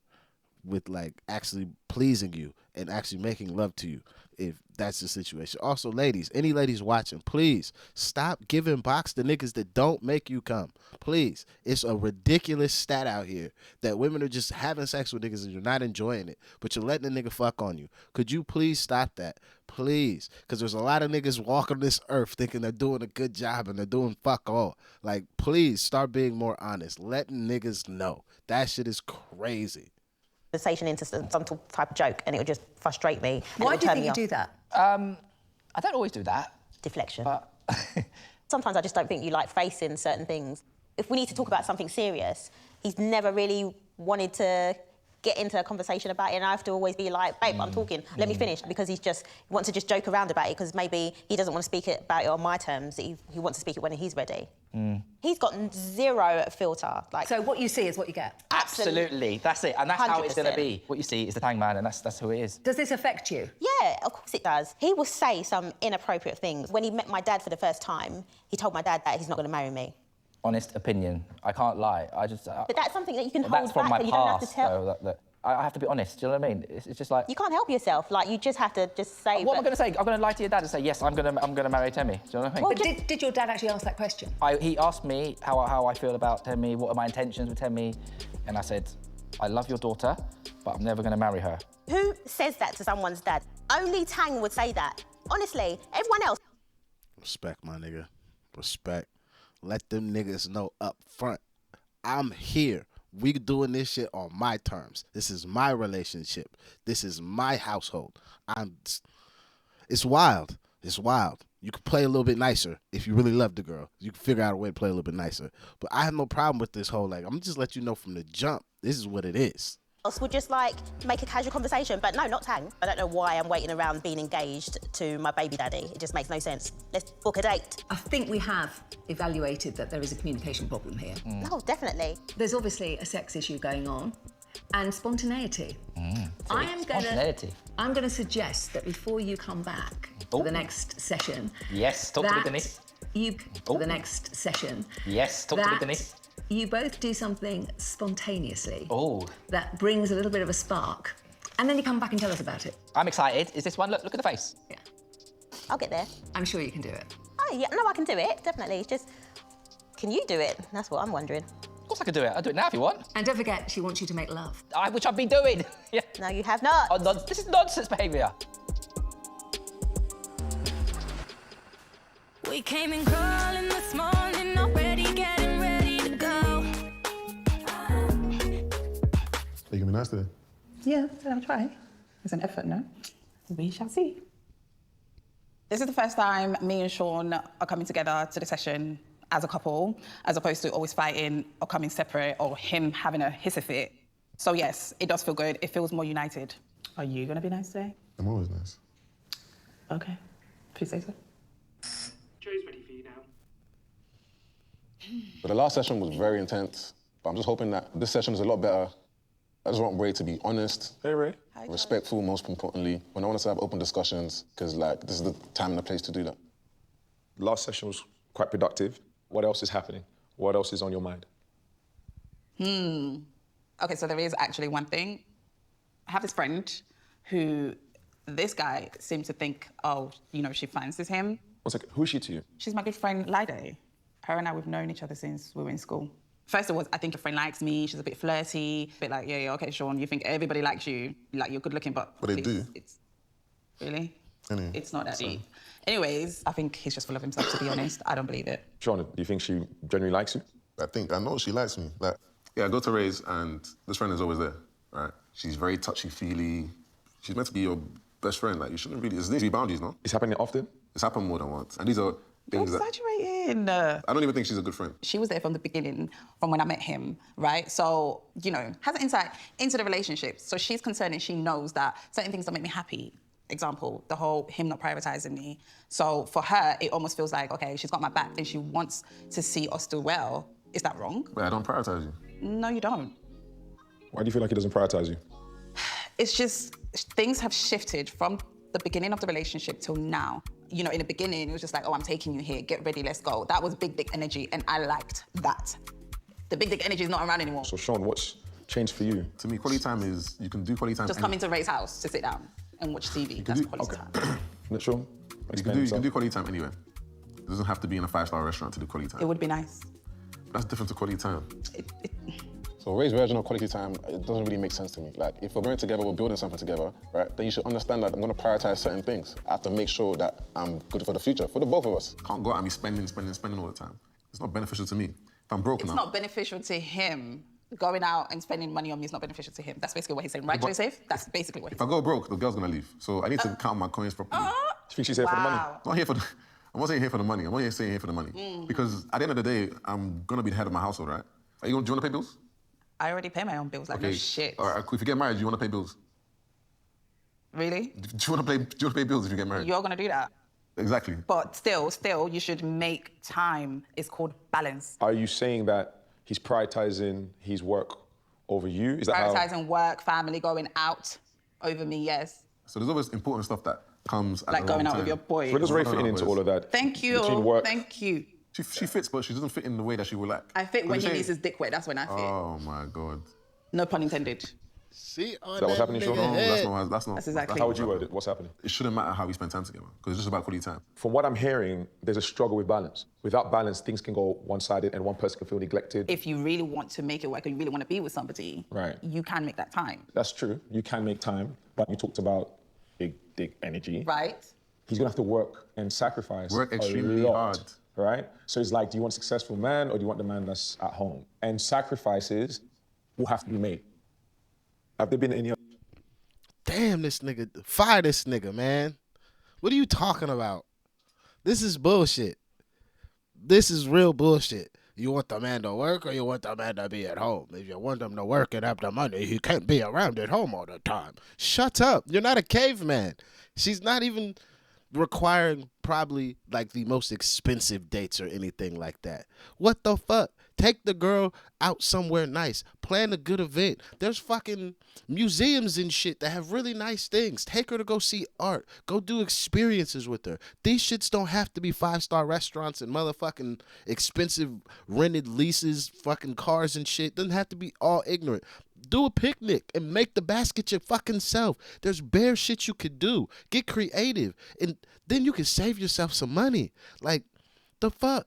with like actually pleasing you and actually making love to you, if that's the situation. Also, ladies, any ladies watching, please stop giving box to niggas that don't make you come. Please. It's a ridiculous stat out here that women are just having sex with niggas and you're not enjoying it, but you're letting a nigga fuck on you. Could you please stop that? Please. Because there's a lot of niggas walking this earth thinking they're doing a good job and they're doing fuck all. Like, please start being more honest. Letting niggas know. That shit is crazy. Conversation into some type of joke, and it would just frustrate me. Why do you think you do that? I don't always do that. Deflection. But sometimes I just don't think you like facing certain things. If we need to talk about something serious, he's never really wanted to get into a conversation about it, and I have to always be like, babe, I'm talking, let me finish, because he wants to just joke around about it, because maybe he doesn't want to speak about it on my terms, he wants to speak it when he's ready. He's got zero filter. Like, so what you see is what you get? Absolutely, that's it, and that's how it's going to 100%. be. What you see is the hangman, and that's who it is. Does this affect you? Yeah, of course it does. He will say some inappropriate things. When he met my dad for the first time, he told my dad that he's not going to marry me. Honest opinion, I can't lie. But that's something that you can hold that's from back my and you don't have to past, tell. though. That I have to be honest. Do you know what I mean? It's just like You can't help yourself. Like, you just have to just say. what am I going to say? I'm going to lie to your dad and say yes. I'm going to marry Temi. Do you know what I mean? Well, did your dad actually ask that question? He asked me how I feel about Temi, what are my intentions with Temi, and I said, I love your daughter, but I'm never going to marry her. Who says that to someone's dad? Only Tang would say that. Honestly, everyone else. Respect, my nigga. Respect. Let them niggas know up front. I'm here. We doing this shit on my terms. This is my relationship. This is my household. It's wild. It's wild. You can play a little bit nicer if you really love the girl. You can figure out a way to play a little bit nicer. But I have no problem with this whole, like, I'm just let you know from the jump, this is what it is. else would just like make a casual conversation, but no, not tang. I don't know why I'm waiting around being engaged to my baby daddy. It just makes no sense. Let's book a date. I think we have evaluated that there is a communication problem here. No, definitely. There's obviously a sex issue going on and spontaneity. Spontaneity. I'm going to suggest that before you come back for the next session... Yes, talk to me, Denise. For the next session... Yes, talk to me, Denise. You both do something spontaneously. Oh. That brings a little bit of a spark. And then you come back and tell us about it. I'm excited. Is this one? Look at the face. Yeah. I'll get there. I'm sure you can do it. Oh, yeah, no, I can do it, definitely. It's just, can you do it? That's what I'm wondering. Of course I can do it. I'll do it now if you want. And don't forget, she wants you to make love. Which I've been doing. Yeah. No, you have not. Oh, no, this is nonsense behaviour. We came in crawling this morning, already getting ready to go. Are you gonna be nice today? Yeah, I'll try. It's an effort, no? We shall see. This is the first time me and Sean are coming together to the session as a couple, as opposed to always fighting or coming separate or him having a hissy fit. So yes, it does feel good. It feels more united. Are you gonna be nice today? I'm always nice. Okay, if you say so. Joe's ready for you now. But the last session was very intense, but I'm just hoping that this session is a lot better. I just want Ray to be honest, respectful, most importantly. When I want us to have open discussions, because like this is the time and the place to do that. Last session was quite productive. What else is happening? What else is on your mind? Okay, so there is actually one thing. I have this friend who, this guy seems to think, oh, you know, she fancies him. One second, who is she to you? She's my good friend, Lide. Her and I, we've known each other since we were in school. First it was, I think your friend likes me, she's a bit flirty, a bit like, yeah, okay, Sean, you think everybody likes you, like you're good looking, but But they do. Really? Anyway, It's not that deep. Anyways, I think he's just full of himself, to be honest. I don't believe it. Sean, do you think she genuinely likes you? I know she likes me. Like, yeah, I go to Ray's and this friend is always there, right? She's very touchy-feely. She's meant to be your best friend. Like, you shouldn't really, there's need to be boundaries, no? It's happening often? It's happened more than once. And these are You're things that... exaggerating. I don't even think she's a good friend. She was there from the beginning, from when I met him, right? So, you know, has an insight into the relationship. So she's concerned and she knows that certain things don't make me happy. Example, the whole him not prioritizing me. So for her, it almost feels like, okay, she's got my back and she wants to see us do well. Is that wrong? Wait, I don't prioritize you. No, you don't. Why do you feel like he doesn't prioritize you? It's just, things have shifted from the beginning of the relationship till now. You know, in the beginning, it was just like, oh, I'm taking you here, get ready, let's go. That was big dick energy, and I liked that. The big dick energy is not around anymore. So Sean, what's changed for you? To me, quality time is, you can do quality time. Just come into Ray's house to sit down and watch TV. That's quality time. Sean, you can do quality time anywhere. It doesn't have to be in a 5-star restaurant to do quality time. It would be nice. That's different to quality time. So Ray's version of quality time, it doesn't really make sense to me. Like, if we're going together, we're building something together, right? Then you should understand that I'm going to prioritize certain things. I have to make sure that I'm good for the future, for the both of us. Can't go out and be spending all the time. It's not beneficial to me. If I'm broke It's now... not beneficial to him. Going out and spending money on me is not beneficial to him. That's basically what he's saying. Right, But- Joseph? That's basically what he's If I go broke, the girl's gonna leave. So I need to count my coins properly. Do you think she's here for the money? Wow. I'm not here for the... I'm not saying here for the money. I'm not saying here for the money. Because at the end of the day, I'm gonna be the head of my household, right? Do you want to pay bills? I already pay my own bills, like no shit. All right, if you get married, do you want to pay bills? Really? Do you want to pay bills if you get married? You're gonna do that. Exactly. But still, you should make time. It's called balance. Are you saying that he's prioritizing his work over you? Is that how... Prioritizing work, family, going out over me, yes. So there's always important stuff that comes at Like the wrong going out time. with your boy. Where does Ray fit into all of that? Thank you. Between work... Thank you. She fits, but she doesn't fit in the way that she would like. I fit when What he you needs saying? his dick wet. That's when I fit. Oh my God. No pun intended. See, Is that what's happening, Sean? No, that's not. That's exactly. How would you word it? What's happening? It shouldn't matter how we spend time together, because it's just about quality time. From what I'm hearing, there's a struggle with balance. Without balance, things can go one-sided and one person can feel neglected. If you really want to make it work and you really want to be with somebody, Right. you can make that time. That's true. You can make time, but you talked about big dick energy. Right? He's gonna have to work and sacrifice. Work a extremely lot, hard. Right? So it's like, do you want a successful man or do you want the man that's at home? And sacrifices will have to be made. Have there been any other? Damn, this nigga. Fire this nigga, man. What are you talking about? This is bullshit. This is real bullshit. You want the man to work or you want the man to be at home? If you want him to work and have the money, he can't be around at home all the time. Shut up. You're not a caveman. She's not even requiring probably like the most expensive dates or anything like that. What the fuck? Take the girl out somewhere nice. Plan a good event. There's fucking museums and shit that have really nice things. Take her to go see art. Go do experiences with her. These shits don't have to be 5-star restaurants and motherfucking expensive rented leases, fucking cars and shit. Doesn't have to be all ignorant. Do a picnic and make the basket your fucking self. There's bare shit you could do. Get creative. And then you can save yourself some money. Like, the fuck?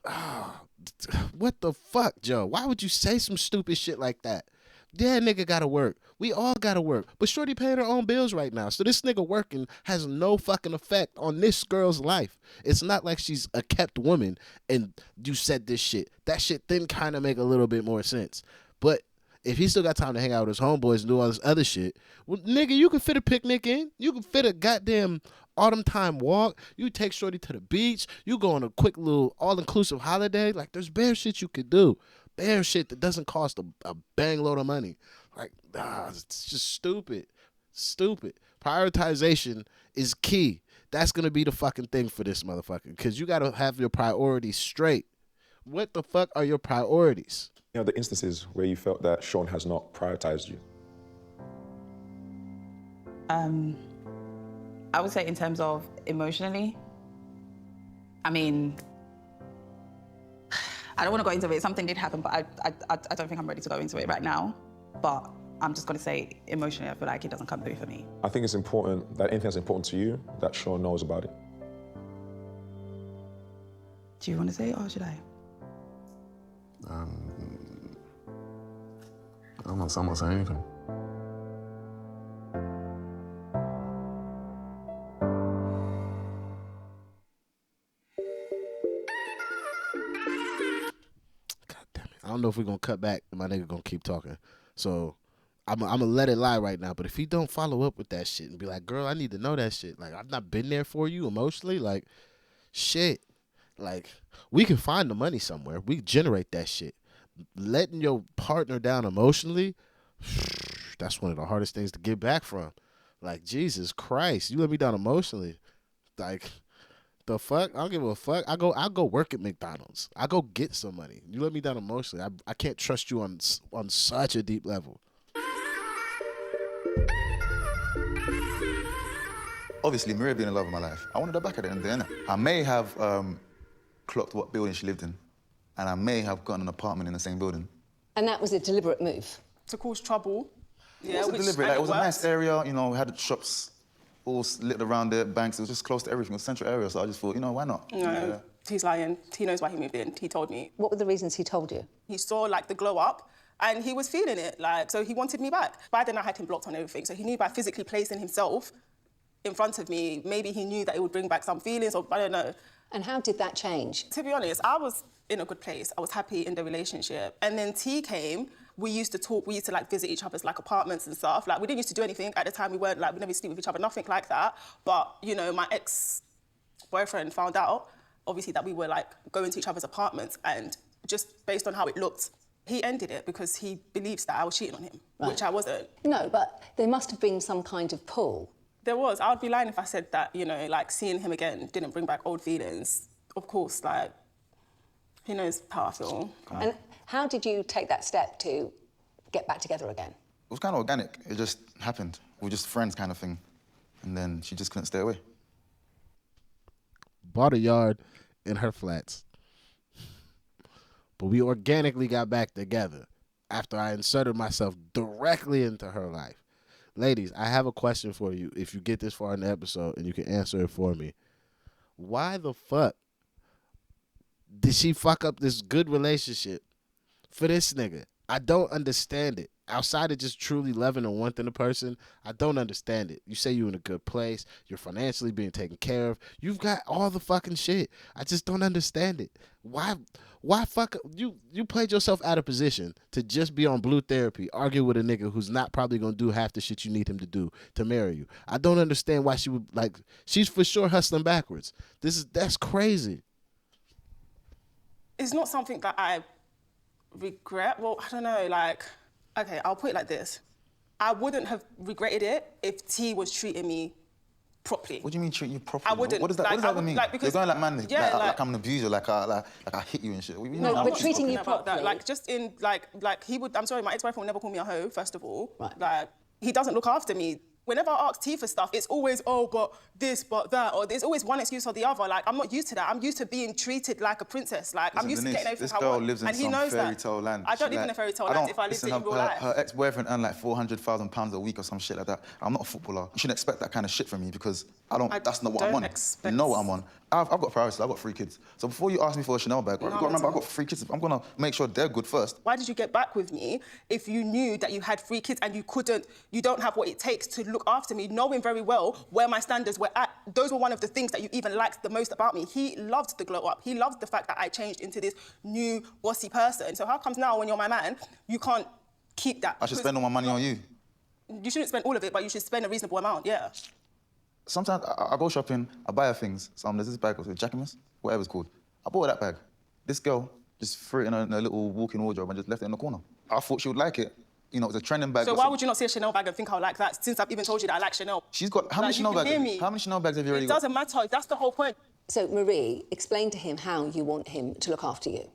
Oh, what the fuck, Joe? Why would you say some stupid shit like that? Yeah, nigga gotta work. We all gotta work. But shorty paying her own bills right now. So this nigga working has no fucking effect on this girl's life. It's not like she's a kept woman and you said this shit. That shit then kind of make a little bit more sense. But if he still got time to hang out with his homeboys and do all this other shit, well, nigga, you can fit a picnic in. You can fit a goddamn autumn time walk. You take shorty to the beach. You go on a quick little all-inclusive holiday. Like, there's bare shit you could do. Bare shit that doesn't cost a bang load of money. Like, it's just stupid. Stupid. Prioritization is key. That's going to be the fucking thing for this motherfucker. Because you got to have your priorities straight. What the fuck are your priorities? You know, the instances where you felt that Sean has not prioritized you. I would say in terms of emotionally, I mean, I don't want to go into it. Something did happen, but I don't think I'm ready to go into it right now. But I'm just going to say emotionally, I feel like it doesn't come through for me. I think it's important that anything that's important to you, that Sean knows about it. Do you want to say it or should I? I'm not saying anything. I don't know if we're going to cut back and my nigga going to keep talking. So I'm going to let it lie right now. But if he don't follow up with that shit and be like, girl, I need to know that shit. Like, I've not been there for you emotionally. Like, shit. Like, we can find the money somewhere. We generate that shit. Letting your partner down emotionally, that's one of the hardest things to get back from. Like, Jesus Christ, you let me down emotionally. Like, the fuck? I don't give a fuck. I'll go work at McDonald's. I'll go get some money. You let me down emotionally. I can't trust you on such a deep level. Obviously, Maria being the love of my life. I wanted her back at the end of the day, innit? I may have clocked what building she lived in, and I may have gotten an apartment in the same building. And that was a deliberate move? To cause trouble. Yeah, it wasn't deliberate. Like, it was a nice area, you know, we had shops all lit around it, banks. It was just close to everything. It was a central area, so I just thought, you know, why not? No, yeah. He's lying. He knows why he moved in. He told me. What were the reasons he told you? He saw, like, the glow up, and he was feeling it, like, so he wanted me back. By then, I had him blocked on everything, so he knew by physically placing himself in front of me, maybe he knew that it would bring back some feelings, or I don't know. And how did that change? To be honest, I was in a good place. I was happy in the relationship. And then T came. We used to talk. We used to, like, visit each other's, like, apartments and stuff. Like, we didn't used to do anything. At the time, we weren't, like, we never sleep with each other, nothing like that. But, you know, my ex-boyfriend found out, obviously, that we were, like, going to each other's apartments. And just based on how it looked, he ended it because he believes that I was cheating on him, which I wasn't. No, but there must have been some kind of pull. There was. I would be lying if I said that, you know, like, seeing him again didn't bring back old feelings. Of course, like, he knows how I feel. And how did you take that step to get back together again? It was kind of organic. It just happened. We were just friends kind of thing. And then she just couldn't stay away. Bought a yard in her flats. But we organically got back together after I inserted myself directly into her life. Ladies, I have a question for you if you get this far in the episode and you can answer it for me. Why the fuck did she fuck up this good relationship for this nigga? I don't understand it. Outside of just truly loving and wanting a person, I don't understand it. You say you're in a good place, you're financially being taken care of, you've got all the fucking shit. I just don't understand it. Why fuck you played yourself out of position to just be on blue therapy, argue with a nigga who's not probably gonna do half the shit you need him to do to marry you. I don't understand why she would, like, she's for sure hustling backwards. That's crazy. It's not something that I regret. Well, I don't know, like, okay, I'll put it like this. I wouldn't have regretted it if T was treating me properly. What do you mean treat you properly? I wouldn't. What does that, what does that mean? Like, because, You're going like, man, yeah, like I'm an abuser, like I hit you and shit. What do you mean? No, but treating you about properly. that. Like, just in, like he would, I'm sorry, my ex-boyfriend would never call me a hoe, first of all. Right. Like, he doesn't look after me. Whenever I ask T for stuff, it's always, oh, but this, but that, or there's always one excuse or the other. Like, I'm not used to that. I'm used to being treated like a princess. Like, I'm used to getting everything I want. This girl lives in some fairy tale land. I don't live in a fairy tale land if I lived it in real life. Her ex-boyfriend earned like £400,000 a week or some shit like that. I'm not a footballer. You shouldn't expect that kind of shit from me because that's not what I'm on. You know what I'm on. I've got priorities. I've got 3 kids. So before you ask me for a Chanel bag, right, you got to remember I've got 3 kids. I'm going to make sure they're good first. Why did you get back with me if you knew that you had 3 kids and you don't have what it takes to look after me, knowing very well where my standards were at? Those were one of the things that you even liked the most about me. He loved the glow up. He loved the fact that I changed into this new bossy person. So how comes now when you're my man, you can't keep that? I should spend all my money on you. You shouldn't spend all of it, but you should spend a reasonable amount, yeah. Sometimes I go shopping, I buy her things. So there's this bag with Jacquemus, whatever it's called. I bought her that bag. This girl just threw it in a little walk-in wardrobe and just left it in the corner. I thought she would like it. You know, it was a trending bag. So why would you not see a Chanel bag and think I would like that, since I've even told you that I like Chanel? She's got, how many Chanel bags? How many Chanel bags have you already got? It doesn't matter, that's the whole point. So, Marie, explain to him how you want him to look after you.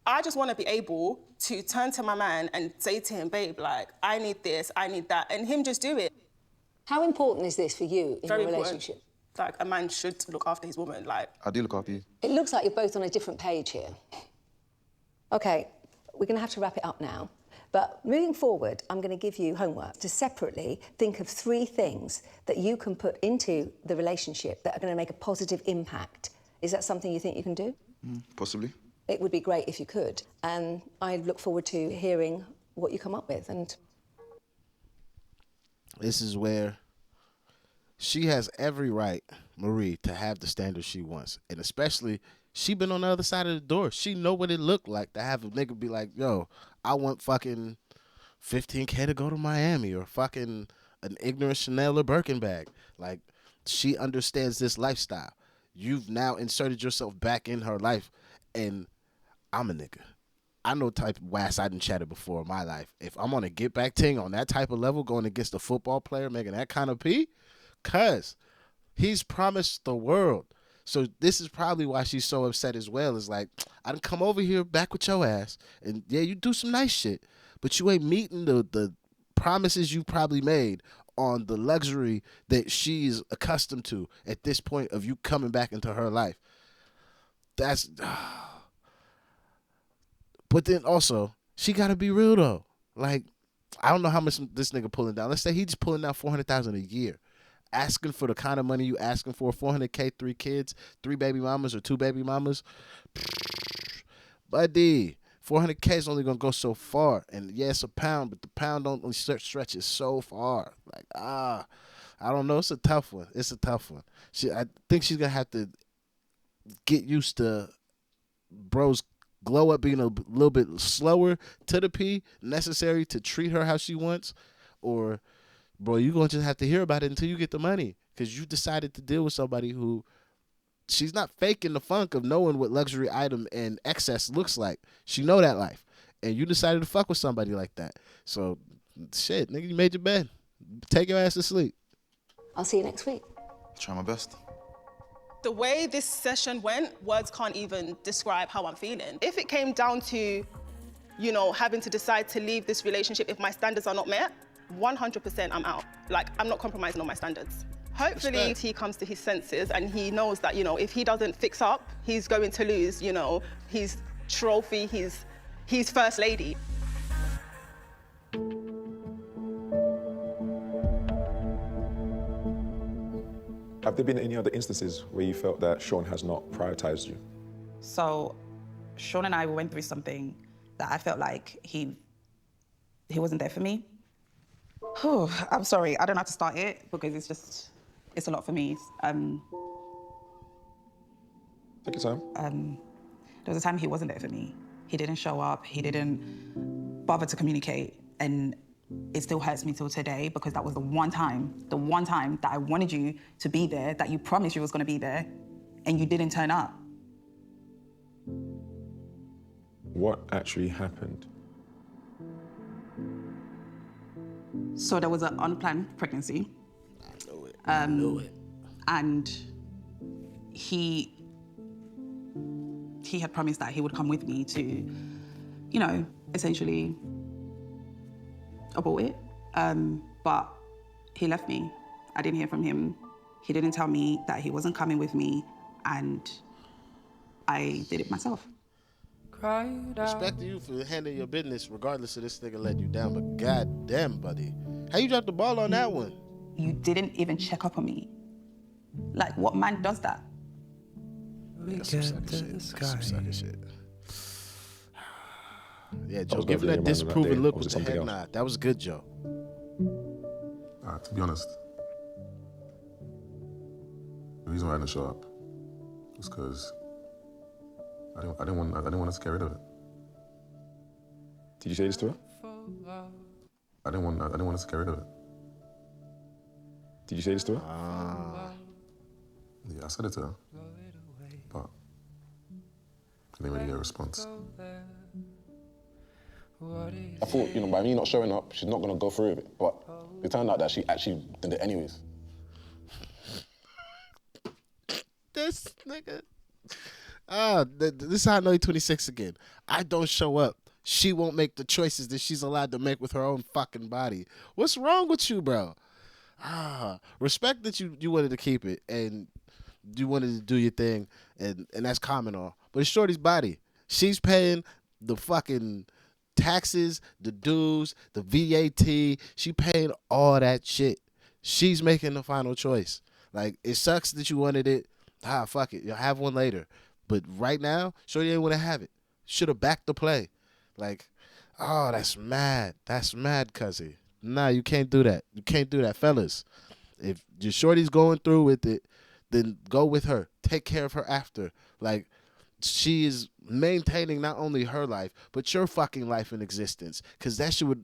I just want to be able to turn to my man and say to him, babe, like, I need this, I need that, and him just do it. How important is this for you in Very your relationship? Like, a man should look after his woman, like... I do look after you. It looks like you're both on a different page here. OK, we're going to have to wrap it up now. But moving forward, I'm going to give you homework to separately think of 3 things that you can put into the relationship that are going to make a positive impact. Is that something you think you can do? Possibly. It would be great if you could. And I look forward to hearing what you come up with. And this is where she has every right, Marie, to have the standards she wants. And especially, she been on the other side of the door. She know what it looked like to have a nigga be like, yo, I want fucking $15K to go to Miami, or fucking an ignorant Chanel or Birkin bag. Like, she understands this lifestyle. You've now inserted yourself back in her life, and I'm a nigga. I know type of wass I done chatted before in my life. If I'm on a get back ting on that type of level, going against a football player, making that kind of pee, cuz he's promised the world. So this is probably why she's so upset as well. Is like, I done come over here back with your ass, and yeah, you do some nice shit, but you ain't meeting the promises you probably made on the luxury that she's accustomed to at this point of you coming back into her life. That's... But then also, she gotta be real though. Like, I don't know how much this nigga pulling down. Let's say he just pulling down $400,000 a year. Asking for the kind of money you asking for, $400K, 3 kids, 3 baby mamas or 2 baby mamas. Buddy, $400K is only gonna go so far. And yeah, it's a pound, but the pound don't only stretch it so far. Like, I don't know. It's a tough one. I think she's gonna have to get used to bro's glow up being a little bit slower to the P, necessary to treat her how she wants, or bro, you're going to just have to hear about it until you get the money, because you decided to deal with somebody who, she's not faking the funk of knowing what luxury item and excess looks like. She know that life, and you decided to fuck with somebody like that. So shit, nigga, you made your bed. Take your ass to sleep. I'll see you next week. Try my best. The way this session went, words can't even describe how I'm feeling. If it came down to, you know, having to decide to leave this relationship if my standards are not met, 100% I'm out. Like, I'm not compromising on my standards. Hopefully he comes to his senses and he knows that, you know, if he doesn't fix up, he's going to lose, you know, his trophy, his first lady. Have there been any other instances where you felt that Sean has not prioritized you? So, Sean and I went through something that I felt like he wasn't there for me. I'm sorry, I don't know how to start it because it's a lot for me. Take your time. There was a time he wasn't there for me. He didn't show up, he didn't bother to communicate, and it still hurts me till today because that was the one time that I wanted you to be there, that you promised you was gonna be there, and you didn't turn up. What actually happened? So there was an unplanned pregnancy. I knew it. And he had promised that he would come with me to, you know, essentially abort it. But he left me. I didn't hear from him. He didn't tell me that he wasn't coming with me, and I did it myself. Respect to you for handling your business regardless of this nigga letting you down, but goddamn, buddy. How you dropped the ball on that one? You didn't even check up on me. Like, what man does that? That's some sucker shit. That's some sucker shit. Yeah, Joe, give him that disapproving look with the head nod. That was good, Joe. To be honest, the reason why I didn't show up was because I didn't want us to get rid of it. Did you say this to her? I didn't want us to get rid of it. Did you say this to her? Yeah, I said it to her, but I didn't really get a response. I thought, you know, by me not showing up, she's not gonna go through with it, but it turned out that she actually did it anyways. This nigga. This is how I know he's 26 again. I don't show up. She won't make the choices that she's allowed to make with her own fucking body. What's wrong with you, bro? Respect that you wanted to keep it and you wanted to do your thing, and that's common all. But it's Shorty's body. She's paying the fucking taxes, the dues, the VAT. She paying all that shit. She's making the final choice. Like, it sucks that you wanted it. Fuck it. You'll have one later. But right now, Shorty ain't want to have it. Should have backed the play. Like, oh, that's mad. That's mad, cuzzy. Nah, you can't do that. You can't do that, fellas. If your Shorty's going through with it, then go with her. Take care of her after. Like, she is maintaining not only her life, but your fucking life in existence. Because that shit would,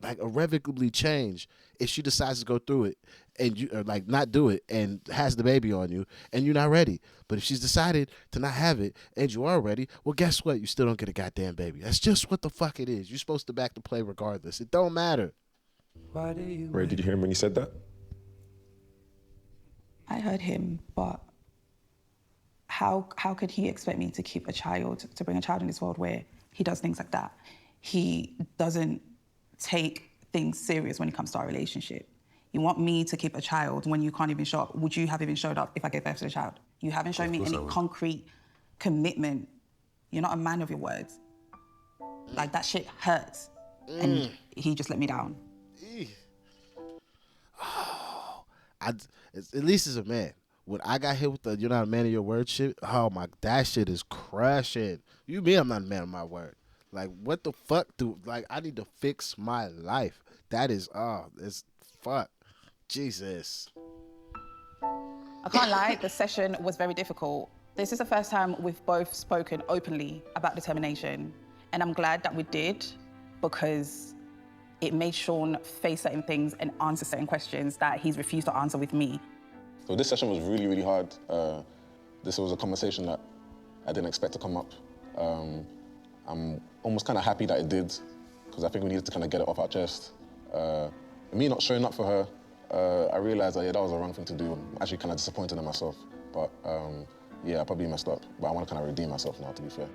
like, irrevocably change if she decides to go through it and you, or like, not do it and has the baby on you and you're not ready. But if she's decided to not have it and you are ready, well, guess what? You still don't get a goddamn baby. That's just what the fuck it is. You're supposed to back the play regardless. It don't matter. Ray, did you hear him when he said that? I heard him, but how could he expect me to keep a child, to bring a child in this world where he does things like that? He doesn't take things serious when it comes to our relationship. You want me to keep a child when you can't even show up. Would you have even showed up if I gave birth to the child? You haven't shown me any concrete commitment. You're not a man of your words. Like, that shit hurts. And he just let me down. Oh, at least as a man, when I got hit with the "you're not a man of your word" shit, oh my, that shit is crushing. You mean I'm not a man of my word? Like, what the fuck I need to fix my life. That is, it's fuck. Jesus. I can't lie, the session was very difficult. This is the first time we've both spoken openly about determination, and I'm glad that we did, because it made Sean face certain things and answer certain questions that he's refused to answer with me. So this session was really, really hard. This was a conversation that I didn't expect to come up. I'm almost kind of happy that it did, because I think we needed to kind of get it off our chest. Me not showing up for her, I realized that, yeah, that was the wrong thing to do. I'm actually kind of disappointed in myself. But yeah, I probably messed up. But I want to kind of redeem myself now, to be fair.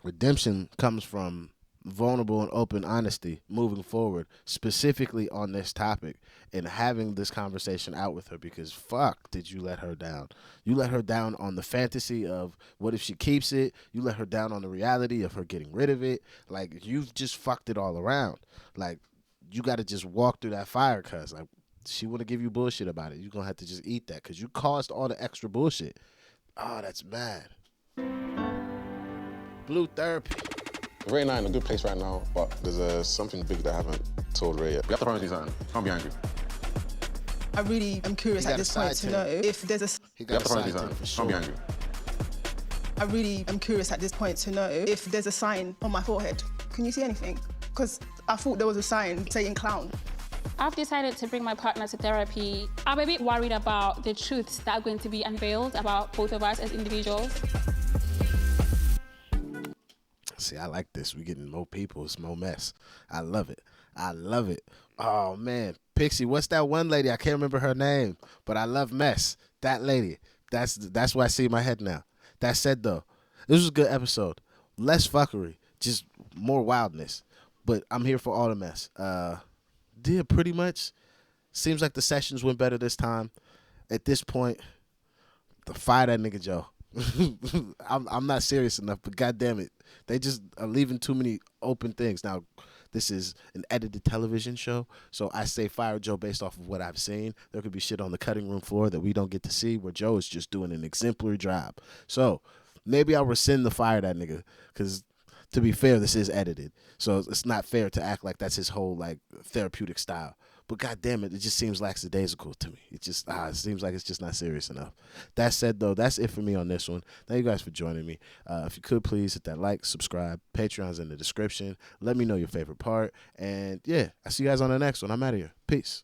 Redemption comes from vulnerable and open honesty moving forward, specifically on this topic, and having this conversation out with her, because fuck did you let her down. You let her down on the fantasy of what if she keeps it. You let her down on the reality of her getting rid of it. Like, you've just fucked it all around. Like, you got to just walk through that fire, cuz like, she want to give you bullshit about it. You're going to have to just eat that because you caused all the extra bullshit. Oh, that's mad. Blue therapy. Ray and I are in a good place right now, but there's something big that I haven't told Ray yet. We have to promise you something. Can't be angry. I really am curious at this point to know if there's a... We have to promise you something. Can't be angry. I really am curious at this point to know if there's a sign on my forehead. Can you see anything? Because I thought there was a sign saying clown. I've decided to bring my partner to therapy. I'm a bit worried about the truths that are going to be unveiled about both of us as individuals. See, I like this. We getting more people. It's more mess. I love it. I love it. Oh man, Pixie, what's that one lady? I can't remember her name, but I love mess. That lady. That's what I see in my head now. That said though, this was a good episode. Less fuckery, just more wildness. But I'm here for all the mess. Yeah, pretty much. Seems like the sessions went better this time. At this point, fire that nigga Joe. I'm not serious enough, but goddamn it, they just are leaving too many open things. Now, this is an edited television show, so I say fire Joe based off of what I've seen. There could be shit on the cutting room floor that we don't get to see, where Joe is just doing an exemplary job. So maybe I'll rescind the fire that nigga, because to be fair, this is edited, so it's not fair to act like that's his whole like therapeutic style. But goddamn it, it just seems lackadaisical to me. It just it seems like it's just not serious enough. That said, though, that's it for me on this one. Thank you guys for joining me. If you could please hit that like, subscribe. Patreon's in the description. Let me know your favorite part. And yeah, I see you guys on the next one. I'm out of here. Peace.